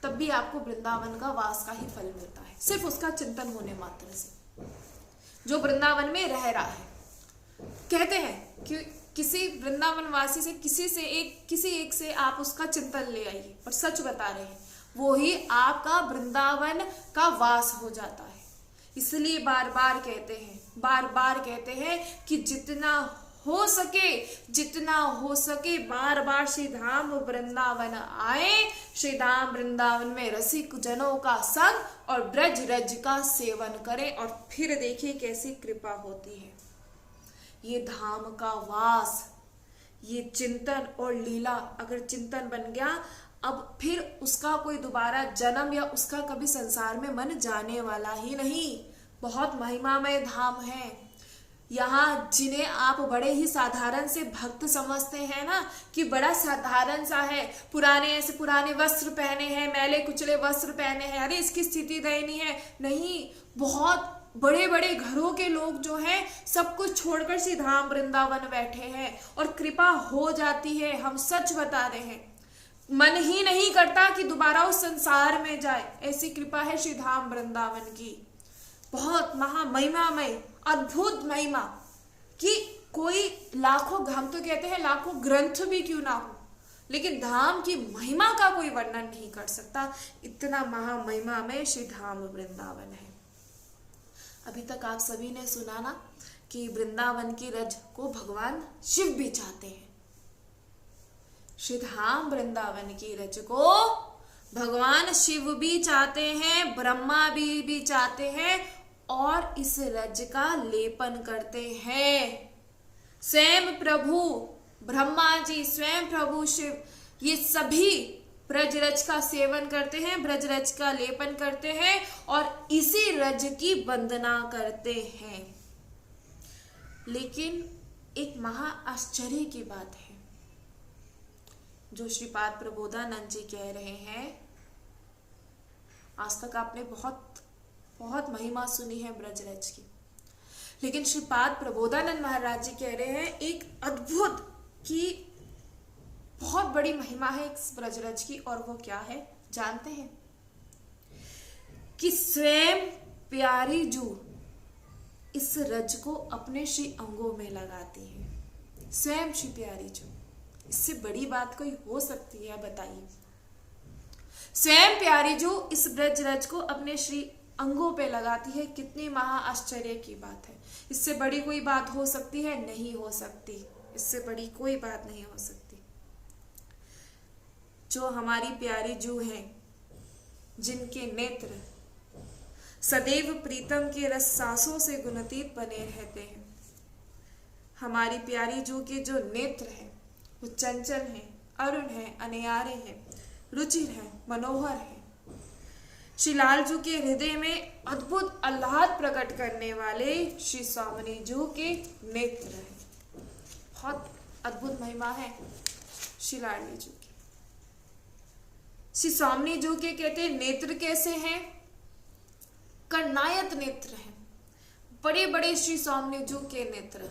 तब भी आपको वृंदावन का वास का ही फल मिलता है, सिर्फ उसका चिंतन होने मात्र से, जो वृंदावन में रह रहा है। कहते हैं कि किसी वृंदावन वासी से, किसी एक से आप उसका चिंतन ले आइए, और सच बता रहे हैं, वो ही आपका वृंदावन का वास हो जाता है। इसलिए बार बार कहते हैं कि जितना हो सके बार बार श्री धाम वृंदावन आए, श्री धाम वृंदावन में रसिक जनों का संग और ब्रज रज का सेवन करें, और फिर देखिए कैसी कृपा होती है। ये धाम का वास, ये चिंतन और लीला अगर चिंतन बन गया, अब फिर उसका कोई दोबारा जन्म या उसका कभी संसार में मन जाने वाला ही नहीं। बहुत महिमामय धाम है यहाँ, जिन्हें आप बड़े ही साधारण से भक्त समझते हैं ना, कि बड़ा साधारण सा है, पुराने ऐसे पुराने वस्त्र पहने हैं, मैले कुचले वस्त्र पहने हैं, अरे इसकी स्थिति दयनीय है। नहीं, बहुत बड़े बड़े घरों के लोग जो हैं सब कुछ छोड़कर श्री धाम वृंदावन बैठे हैं और कृपा हो जाती है। हम सच बता रहे हैं, मन ही नहीं करता कि दोबारा उस संसार में जाए, ऐसी कृपा है श्री धाम वृंदावन की। बहुत महामहिमामय अद्भुत महिमा कि कोई लाखों, हम तो कहते हैं लाखों ग्रंथ भी क्यों ना हो, लेकिन धाम की महिमा का कोई वर्णन नहीं कर सकता। इतना महामहिमामय श्री धाम वृंदावन है। अभी तक आप सभी ने सुना ना कि वृंदावन की रज को भगवान शिव भी चाहते हैं। श्री धाम वृंदावन की रज को भगवान शिव भी चाहते हैं, ब्रह्मा भी चाहते हैं और इस रज का लेपन करते हैं। स्वयं प्रभु ब्रह्मा जी, स्वयं प्रभु शिव, ये सभी ब्रज रज का सेवन करते हैं, ब्रज रज का लेपन करते हैं और इसी रज की वंदना करते हैं। लेकिन एक महा आश्चर्य की बात है जो श्रीपाद प्रबोधानंद जी कह रहे हैं। आज तक आपने बहुत बहुत महिमा सुनी है ब्रज रज की, लेकिन श्रीपाद प्रबोधानंद महाराज जी कह रहे हैं एक अद्भुत की बहुत बड़ी महिमा है इस ब्रज रज की, और वो क्या है जानते हैं? कि स्वयं प्यारी जू इस रज को अपने श्री अंगों में लगाती है। स्वयं श्री प्यारी जू, इससे बड़ी बात कोई हो सकती है बताइए? स्वयं प्यारी जू इस ब्रज रज को अपने श्री अंगों पे लगाती है, कितनी महा आश्चर्य की बात है। इससे बड़ी कोई बात हो सकती है? नहीं हो सकती, इससे बड़ी कोई बात नहीं हो सकती। जो हमारी प्यारी जू हैं, जिनके नेत्र सदैव प्रीतम के रस सांसों से गुणातीत बने रहते हैं, हमारी प्यारी जू के जो नेत्र हैं वो चंचल हैं, अरुण हैं, अनियारे हैं, रुचिर हैं, मनोहर हैं। श्री लाल जू के हृदय में अद्भुत आह्लाद प्रकट करने वाले श्री स्वामिनी जू के नेत्र हैं। बहुत अद्भुत महिमा है श्री लाडली जू की। श्री स्वामिनी जू के कहते हैं नेत्र कैसे हैं? कर्णायत नेत्र हैं, बड़े बड़े श्री स्वामिनी जू के नेत्र।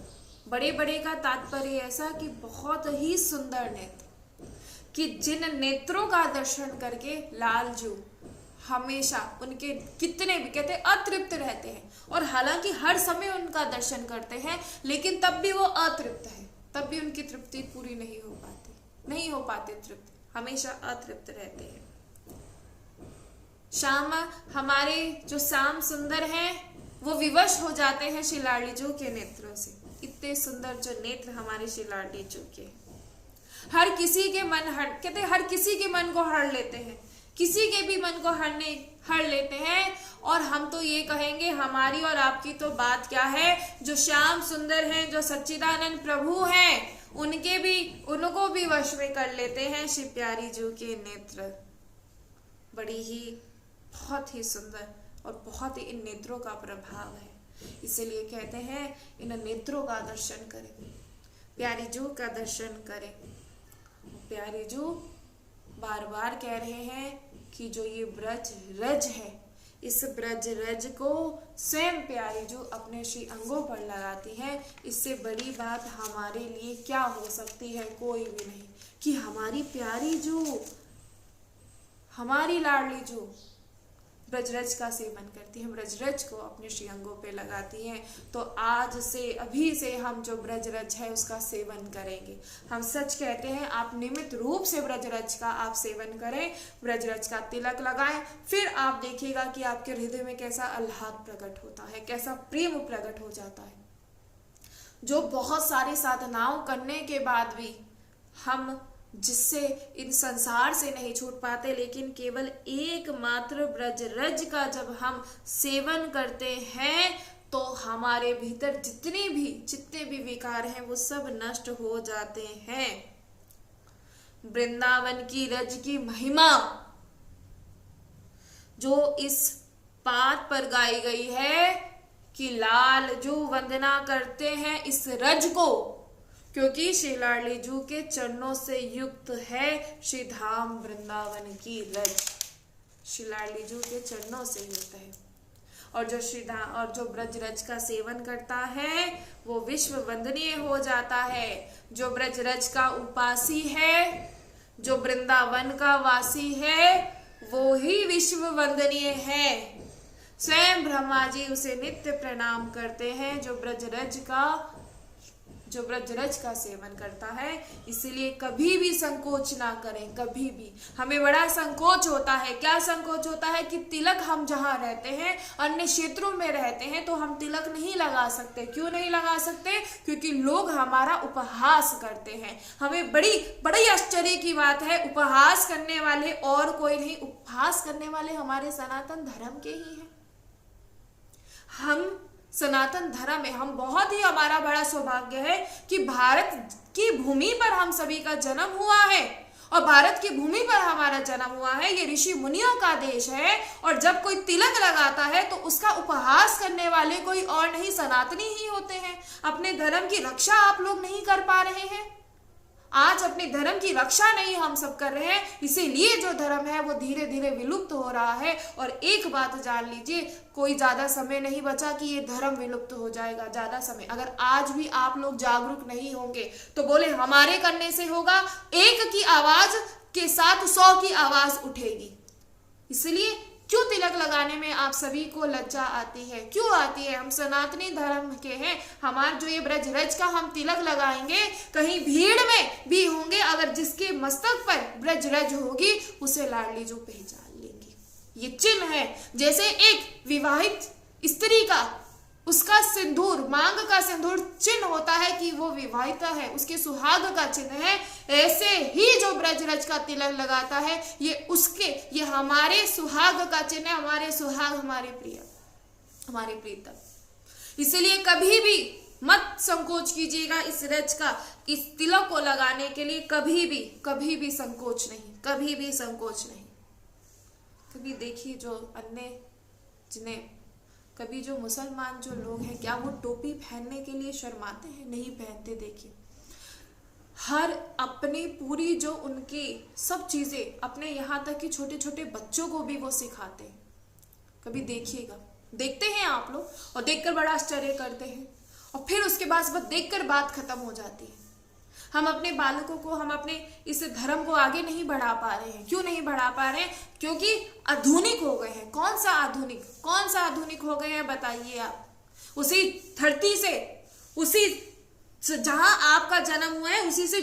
बड़े बड़े का तात्पर्य ऐसा कि बहुत ही सुंदर नेत्र, कि जिन नेत्रों का दर्शन करके लाल जू हमेशा उनके कितने भी कहते अतृप्त रहते हैं, और हालांकि हर समय उनका दर्शन करते हैं, लेकिन तब भी वो अतृप्त है, तब भी उनकी तृप्ति पूरी नहीं हो पाती तृप्त, हमेशा अतृप्त रहते हैं। श्याम हमारे जो श्याम सुंदर हैं वो विवश हो जाते हैं श्री लाडली जू के नेत्रों से। इतने सुंदर जो नेत्र हमारे श्री लाडली जू के, हर किसी के मन कहते हर किसी के मन को हर लेते हैं, किसी के भी मन को हर लेते हैं। और हम तो ये कहेंगे हमारी और आपकी तो बात क्या है, जो श्याम सुंदर हैं, जो सच्चिदानंद प्रभु हैं, उनको भी वश में कर लेते हैं श्री प्यारी जू के नेत्र। बड़ी ही बहुत ही सुंदर और बहुत ही इन नेत्रों का प्रभाव है, इसलिए कहते हैं इन नेत्रों का दर्शन करें, प्यारी जू का दर्शन करें। प्यारी जू बार बार कह रहे हैं कि जो ये ब्रज रज है, इस ब्रज रज को स्वयं प्यारी जू अपने श्री अंगों पर लगाती है। इससे बड़ी बात हमारे लिए क्या हो सकती है? कोई भी नहीं, कि हमारी प्यारी जू, हमारी लाडली जू ब्रजरज का सेवन करती है, ब्रजरज को अपने श्री अंगों पे लगाती हैं। तो आज से, अभी से हम जो ब्रजरज है उसका सेवन करेंगे। हम सच कहते हैं, आप नियमित रूप से ब्रजरज का आप सेवन करें, ब्रजरज का तिलक लगाएं, फिर आप देखिएगा कि आपके हृदय में कैसा आह्लाद प्रकट होता है, कैसा प्रेम प्रकट हो जाता है। जो बहुत सारी साधनाओं करने के बाद भी हम जिससे इन संसार से नहीं छूट पाते, लेकिन केवल एकमात्र ब्रज रज का जब हम सेवन करते हैं तो हमारे भीतर जितने भी विकार हैं वो सब नष्ट हो जाते हैं। वृंदावन की रज की महिमा जो इस बात पर गाई गई है कि लाल जो वंदना करते हैं इस रज को, क्योंकि श्री लाडलीजू के चरणों से युक्त है श्री धाम वृंदावन की रज, श्री लाडलीजू के चरणों से युक्त है। और जो ब्रज रज का सेवन करता है वो विश्व वंदनीय हो जाता है। जो ब्रज रज का उपासी है, जो वृंदावन का वासी है, वो ही विश्व वंदनीय है। स्वयं ब्रह्मा जी उसे नित्य प्रणाम करते हैं जो ब्रज रज का सेवन करता है। इसीलिए कभी भी संकोच ना करें, कभी भी। हमें बड़ा संकोच होता है। क्या संकोच होता है कि तिलक हम जहाँ रहते हैं, अन्य क्षेत्रों में रहते हैं, तो हम तिलक नहीं लगा सकते। क्यों नहीं लगा सकते? क्योंकि लोग हमारा उपहास करते हैं। हमें बड़ी आश्चर्य की बात है, उपहास करने वाले और कोई नहीं, उपहास करने वाले हमारे सनातन धर्म के ही हैं। हम सनातन धर्म में बहुत ही हमारा बड़ा सौभाग्य है कि भारत की भूमि पर हम सभी का जन्म हुआ है, और भारत की भूमि पर हमारा जन्म हुआ है। ये ऋषि मुनियों का देश है, और जब कोई तिलक लगाता है तो उसका उपहास करने वाले कोई और नहीं, सनातनी ही होते हैं। अपने धर्म की रक्षा आप लोग नहीं कर पा रहे हैं। आज अपने धर्म की रक्षा नहीं हम सब कर रहे हैं, इसीलिए जो धर्म है वो धीरे धीरे विलुप्त हो रहा है। और एक बात जान लीजिए, कोई ज्यादा समय नहीं बचा कि ये धर्म विलुप्त हो जाएगा। ज्यादा समय अगर आज भी आप लोग जागरूक नहीं होंगे तो बोले हमारे करने से होगा, एक की आवाज के साथ 100 की आवाज उठेगी। इसलिए क्यों तिलक लगाने में आप सभी को लज्जा आती है? क्यों आती है? हम सनातनी धर्म के हैं। हमारे जो ये ब्रज रज का हम तिलक लगाएंगे, कहीं भीड़ में भी होंगे, अगर जिसके मस्तक पर ब्रज रज होगी उसे लाडलीजू पहचान लेंगी। ये चिन्ह है। जैसे एक विवाहित स्त्री का उसका सिंदूर, मांग का सिंदूर चिन्ह होता है कि वो विवाहित है, उसके सुहाग का चिन्ह है, ऐसे ही जो ब्रज रज का तिलक लगाता है ये हमारे सुहाग का चिन्ह है। हमारे सुहाग, हमारे प्रिय, हमारे प्रीतम। इसलिए कभी भी मत संकोच कीजिएगा इस रज का, इस तिलक को लगाने के लिए कभी भी संकोच नहीं, कभी भी संकोच नहीं। कभी देखिए जो अन्य जिन्हें कभी जो मुसलमान जो लोग हैं, क्या वो टोपी पहनने के लिए शर्माते हैं? नहीं पहनते। देखिए हर अपनी पूरी जो उनकी सब चीजें अपने यहाँ तक कि छोटे छोटे बच्चों को भी वो सिखाते हैं। कभी देखिएगा, देखते हैं आप लोग और देखकर बड़ा आश्चर्य करते हैं, और फिर उसके बाद बस देखकर बात खत्म हो जाती है। हम अपने बालकों को, हम अपने इस धर्म को आगे नहीं बढ़ा पा रहे हैं। क्यों नहीं बढ़ा पा रहे हैं? क्योंकि आधुनिक हो गए हैं। कौन सा आधुनिक हो गए हैं बताइए आप? उसी धरती से, उसी जहां आपका जन्म हुआ है उसी से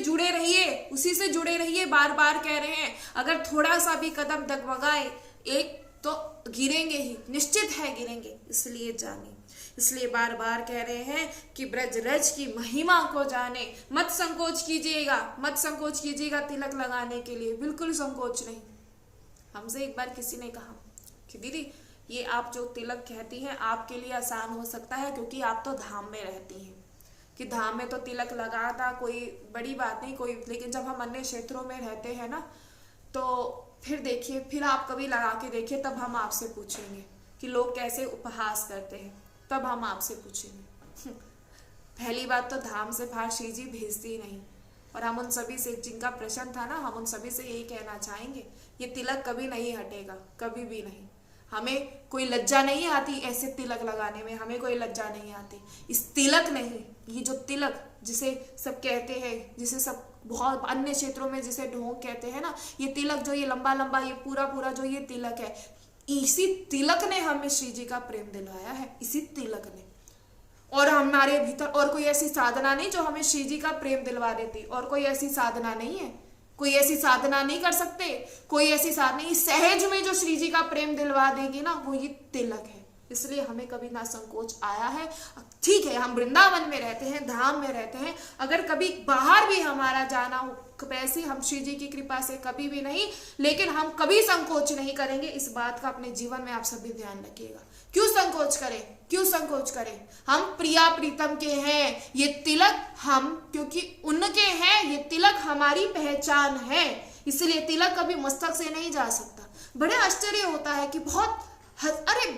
जुड़े रहिए। बार बार कह रहे हैं, अगर थोड़ा सा भी कदम डगमगाए एक तो गिरेंगे ही, निश्चित है गिरेंगे। इसलिए जानिए, इसलिए बार बार कह रहे हैं कि ब्रज रज की महिमा को जाने। मत संकोच कीजिएगा तिलक लगाने के लिए, बिल्कुल संकोच नहीं। हमसे एक बार किसी ने कहा कि दीदी ये आप जो तिलक कहती हैं आपके लिए आसान हो सकता है क्योंकि आप तो धाम में रहती हैं, कि धाम में तो तिलक लगाना कोई बड़ी बात नहीं, कोई, लेकिन जब हम अन्य क्षेत्रों में रहते हैं ना, तो फिर देखिए, फिर आप कभी लगा के देखिए, तब हम आपसे पूछेंगे कि लोग कैसे उपहास करते हैं, तब हम आपसे पूछेंगे। पहली बात तो धाम से बाहर श्री जी भेजती नहीं, और हम उन सभी से, जिनका प्रश्न था ना, हम उन सभी से यही कहना चाहेंगे, ये तिलक कभी नहीं हटेगा, कभी भी नहीं। हमें कोई लज्जा नहीं आती ऐसे तिलक लगाने में, हमें कोई लज्जा नहीं आती। इस तिलक नहीं, ये जो तिलक जिसे सब कहते हैं, जिसे सब बहुत अन्य क्षेत्रों में जिसे ढोंग कहते हैं ना, ये तिलक जो ये लंबा लंबा ये पूरा जो ये तिलक है, इसी तिलक ने हमें श्री जी का प्रेम दिलवाया है, इसी तिलक ने। और हमारे भीतर और कोई ऐसी साधना नहीं जो हमें श्री जी का प्रेम दिलवा देती, और कोई ऐसी साधना नहीं है, कोई ऐसी साधना नहीं कर सकते, कोई ऐसी साधना नहीं, सहज में जो श्री जी का प्रेम दिलवा देगी ना, वो ये तिलक है। इसलिए हमें कभी ना संकोच आया है। ठीक है, हम वृंदावन में रहते हैं, धाम में रहते हैं, अगर कभी बाहर भी हमारा जाना हो, वैसे हम श्री जी की कृपा से कभी भी नहीं, लेकिन हम कभी संकोच नहीं करेंगे। इस बात का अपने जीवन में आप सभी ध्यान रखिएगा क्यों संकोच करें, क्यों संकोच करें? हम प्रिया प्रीतम के हैं, ये तिलक हम क्योंकि उनके हैं, ये तिलक हमारी पहचान है, इसलिए तिलक कभी मस्तक से नहीं जा सकता। बड़े आश्चर्य होता है कि अरे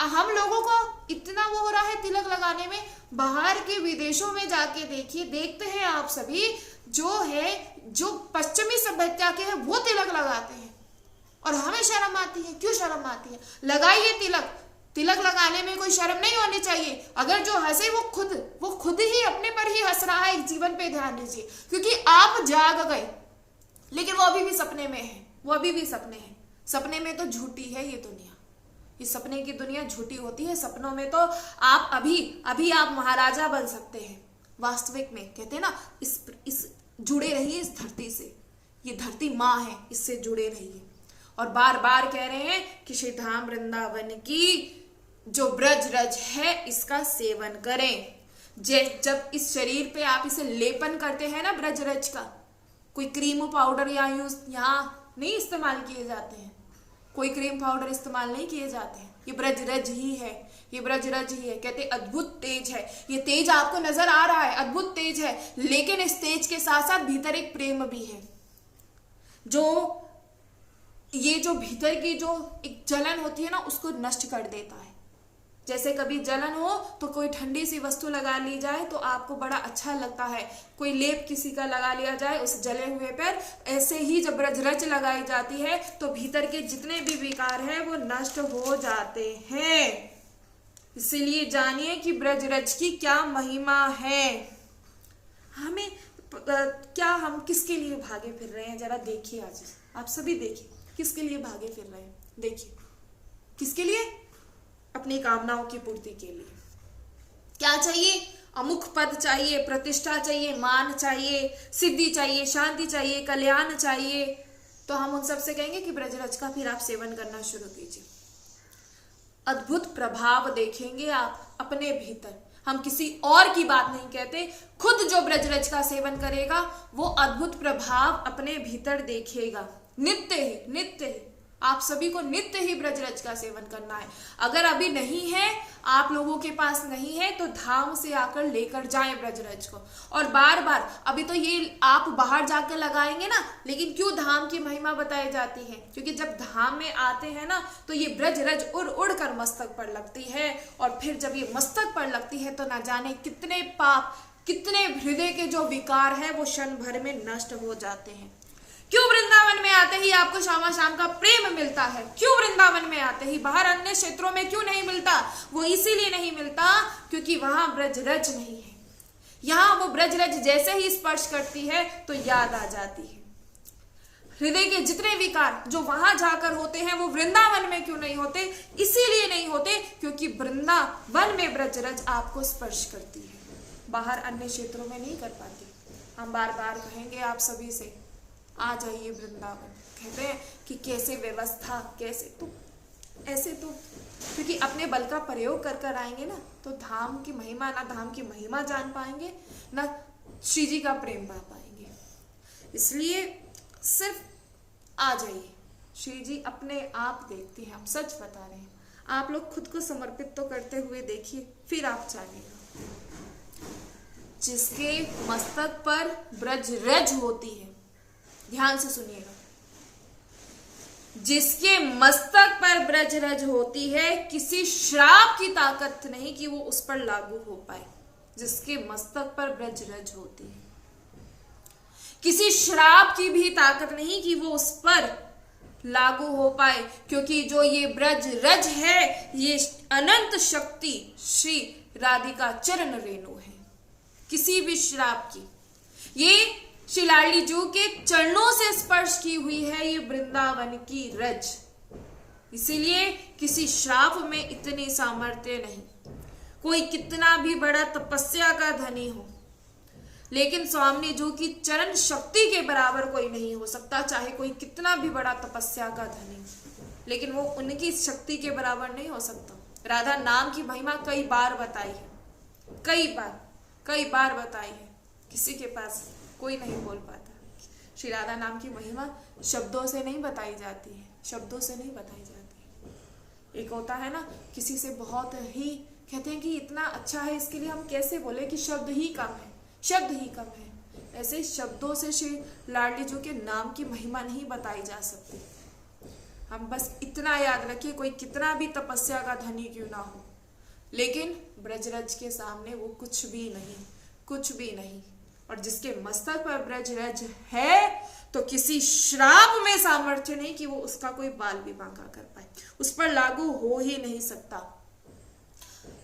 हम लोगों को इतना वो हो रहा है तिलक लगाने में। बाहर के विदेशों में जाके देखिए, देखते हैं आप सभी, जो पश्चिमी सभ्यता के हैं वो तिलक लगाते हैं और हमें शर्म आती है। क्यों शर्म आती है? लगाइए तिलक, तिलक लगाने में कोई शर्म नहीं होनी चाहिए। अगर जो हंसे वो खुद ही अपने पर ही हंस रहा है। जीवन पे ध्यान दीजिए, क्योंकि आप जाग गए लेकिन वो अभी भी सपने में है, वो अभी भी सपने हैं। सपने में तो झूठी है ये दुनिया, ये सपने की दुनिया झूठी होती है। सपनों में तो आप अभी आप महाराजा बन सकते हैं, वास्तविक में कहते हैं ना, इस जुड़े रहिए इस धरती से, ये धरती माँ है, इससे जुड़े रहिए। और बार बार कह रहे हैं कि श्री धाम वृंदावन की जो ब्रज रज है इसका सेवन करें। जब इस शरीर पे आप इसे लेपन करते हैं ना ब्रज रज का, कोई क्रीम पाउडर यहाँ नहीं इस्तेमाल किए जाते हैं, कोई क्रीम पाउडर इस्तेमाल नहीं किए जाते हैं, ये ब्रज रज ही है, ये ब्रज रज ही है। कहते अद्भुत तेज है, ये तेज आपको नजर आ रहा है, अद्भुत तेज है, लेकिन इस तेज के साथ साथ भीतर एक प्रेम भी है, जो भीतर की जो एक जलन होती है ना उसको नष्ट कर देता है। जैसे कभी जलन हो तो कोई ठंडी सी वस्तु लगा ली जाए तो आपको बड़ा अच्छा लगता है, कोई लेप किसी का लगा लिया जाए उस जले हुए पर, ऐसे ही जब ब्रजरज लगाई जाती है तो भीतर के जितने भी विकार हैं वो नष्ट हो जाते हैं। इसीलिए जानिए कि ब्रजरज की क्या महिमा है। हमें क्या हम किसके लिए भागे फिर रहे हैं, जरा देखिए, आज आप सभी देखिए किसके लिए भागे फिर रहे हैं। देखिए किसके लिए? अपनी कामनाओं की पूर्ति के लिए। क्या चाहिए? अमुख पद चाहिए, प्रतिष्ठा चाहिए, मान चाहिए, सिद्धि चाहिए, शांति चाहिए, कल्याण चाहिए। तो हम उन सब से कहेंगे कि ब्रजरज का फिर आप सेवन करना शुरू कीजिए। अद्भुत प्रभाव देखेंगे आप अपने भीतर। हम किसी और की बात नहीं कहते, खुद जो ब्रजरज का सेवन करेगा वो अद्भुत प्रभाव अपने भीतर देखेगा। नित्य ही आप सभी को नित्य ही ब्रजरज का सेवन करना है। अगर अभी नहीं है, आप लोगों के पास नहीं है, तो धाम से आकर लेकर जाएं ब्रजरज को। और बार बार, अभी तो ये आप बाहर जाकर लगाएंगे ना, लेकिन क्यों धाम की महिमा बताई जाती है? क्योंकि जब धाम में आते हैं ना तो ये ब्रजरज उड़ उड़ कर मस्तक पर लगती है, और फिर जब ये मस्तक पर लगती है तो ना जाने कितने पाप, कितने हृदय के जो विकार है वो क्षण भर में नष्ट हो जाते हैं। क्यों वृंदावन में आते ही आपको शामा शाम का प्रेम मिलता है? क्यों वृंदावन में आते ही? बाहर अन्य क्षेत्रों में क्यों नहीं मिलता? वो इसीलिए नहीं मिलता क्योंकि वहां ब्रजरज नहीं है। यहाँ वो ब्रजरज जैसे ही स्पर्श करती है तो याद आ जाती है। हृदय के जितने विकार जो वहां जाकर होते हैं वो वृंदावन में क्यों नहीं होते? इसीलिए नहीं होते क्योंकि वृंदावन में ब्रजरज आपको स्पर्श करती है, बाहर अन्य क्षेत्रों में नहीं कर पाती। हम बार बार कहेंगे आप सभी से, आ जाइए वृंदावन। कहते हैं कि कैसे व्यवस्था, ऐसे तो क्योंकि अपने बल का प्रयोग कर कर आएंगे ना तो धाम की महिमा, ना धाम की महिमा जान पाएंगे, ना श्री जी का प्रेम पा पाएंगे। इसलिए सिर्फ आ जाइए, श्री जी अपने आप देखते हैं। हम सच बता रहे हैं, आप लोग खुद को समर्पित तो करते हुए देखिए, फिर आप जानिएगा। जिसके मस्तक पर ब्रजरज होती है, ध्यान से सुनिएगा, जिसके मस्तक पर ब्रजरज होती है, किसी श्राप की ताकत नहीं कि वो उस पर लागू हो पाए। जिसके मस्तक पर ब्रजरज होती है, किसी श्राप की भी ताकत नहीं कि वो उस पर लागू हो पाए, क्योंकि जो ये ब्रजरज है ये अनंत शक्ति श्री राधिका चरण रेणु है। किसी भी श्राप की, ये श्री लाडली जी के चरणों से स्पर्श की हुई है ये वृंदावन की रज। इसीलिए किसी श्राप में इतनी सामर्थ्य नहीं। कोई कितना भी बड़ा तपस्या का धनी हो, लेकिन स्वामी जी की चरण शक्ति के बराबर कोई नहीं हो सकता। चाहे कोई कितना भी बड़ा तपस्या का धनी, लेकिन वो उनकी शक्ति के बराबर नहीं हो सकता। राधा नाम की महिमा कई बार बताई है, कई बार बताई है, किसी के पास कोई नहीं बोल पाता। श्री राधा नाम की महिमा शब्दों से नहीं बताई जाती है, शब्दों से नहीं बताई जाती है। एक होता है ना, किसी से बहुत ही कहते हैं कि इतना अच्छा है, इसके लिए हम कैसे बोले कि शब्द ही कम है, शब्द ही कम है। ऐसे शब्दों से श्री लाडली जो के नाम की महिमा नहीं बताई जा सकती। हम बस इतना याद रखिए, कोई कितना भी तपस्या का धनी क्यों ना हो, लेकिन ब्रजरज के सामने वो कुछ भी नहीं, कुछ भी नहीं। और जिसके मस्तक पर ब्रजरज है तो किसी श्राप में सामर्थ्य नहीं कि वो उसका कोई बाल भी बांका कर पाए, उस पर लागू हो ही नहीं सकता।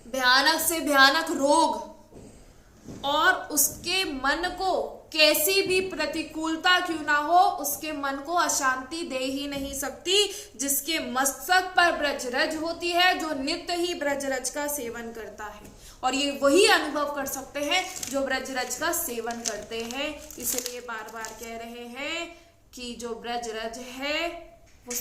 भयानक से भयानक रोग और उसके मन को कैसी भी प्रतिकूलता क्यों ना हो, उसके मन को अशांति दे ही नहीं सकती। जिसके मस्तक पर ब्रजरज होती है, जो नित्य ही ब्रजरज का सेवन करता है, और ये वही अनुभव कर सकते हैं जो ब्रजरज का सेवन करते हैं। इसलिए बार बार कह रहे हैं कि जो ब्रजरज है वो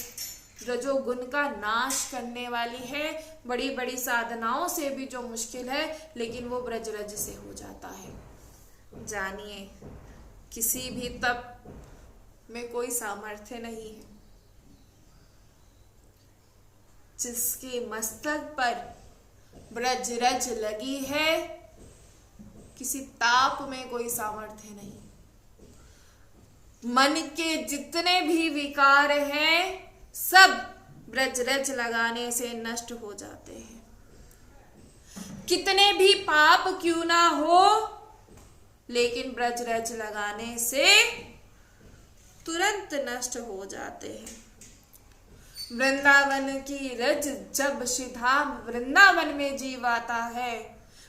रजोगुण का नाश करने वाली है। बड़ी बड़ी साधनाओं से भी जो मुश्किल है, लेकिन वो ब्रजरज से हो जाता है। जानिए, किसी भी तप में कोई सामर्थ्य नहीं है। जिसके मस्तक पर ब्रजरज लगी है, किसी ताप में कोई सामर्थ्य नहीं। मन के जितने भी विकार हैं, सब ब्रजरज लगाने से नष्ट हो जाते हैं। कितने भी पाप क्यों ना हो, लेकिन ब्रजरज लगाने से तुरंत नष्ट हो जाते हैं। वृंदावन की रज जब श्रीधाम वृंदावन में जीव आता है,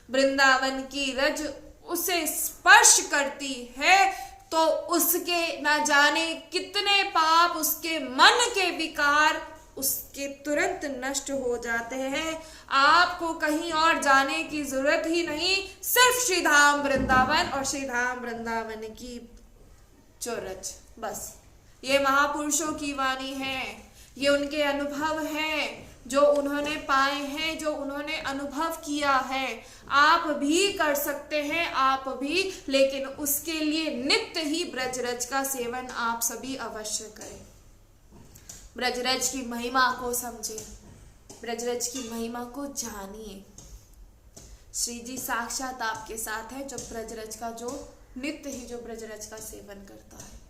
वृंदावन की रज उसे स्पर्श करती है तो उसके न जाने कितने पाप, उसके मन के विकार उसके तुरंत नष्ट हो जाते हैं। आपको कहीं और जाने की जरूरत ही नहीं, सिर्फ श्रीधाम वृंदावन और श्रीधाम वृंदावन की जो रज, बस ये महापुरुषों की वाणी है, ये उनके अनुभव हैं जो उन्होंने पाए हैं, जो उन्होंने अनुभव किया है। आप भी कर सकते हैं, आप भी, लेकिन उसके लिए नित्य ही ब्रजरज का सेवन आप सभी अवश्य करें। ब्रजरज की महिमा को समझें, ब्रजरज की महिमा को जानिए। श्री जी साक्षात आपके साथ है, जो ब्रजरज का जो नित्य ही जो ब्रजरज का सेवन करता है।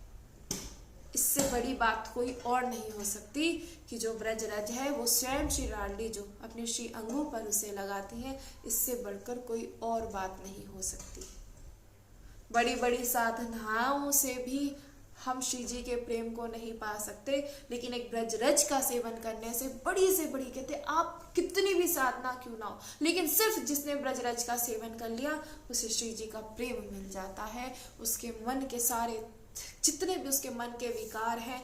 इससे बड़ी बात कोई और नहीं हो सकती कि जो ब्रजरज है वो स्वयं श्री लाडली जो अपने श्री अंगों पर उसे लगाती है। इससे बढ़कर कोई और बात नहीं हो सकती। बड़ी बड़ी साधनाओं से भी हम श्री जी के प्रेम को नहीं पा सकते, लेकिन एक ब्रजरज का सेवन करने से बड़ी कहते आप कितनी भी साधना क्यों ना हो, लेकिन सिर्फ जिसने ब्रजरज का सेवन कर लिया उसे श्री जी का प्रेम मिल जाता है। उसके मन के सारे जितने भी उसके मन के विकार हैं,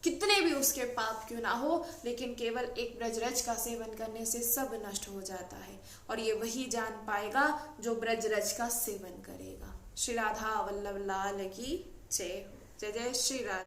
कितने भी उसके पाप क्यों ना हो, लेकिन केवल एक ब्रजरज का सेवन करने से सब नष्ट हो जाता है। और ये वही जान पाएगा जो ब्रजरज का सेवन करेगा। श्री राधा वल्लभ लाल की जय। जय जय श्री राधा।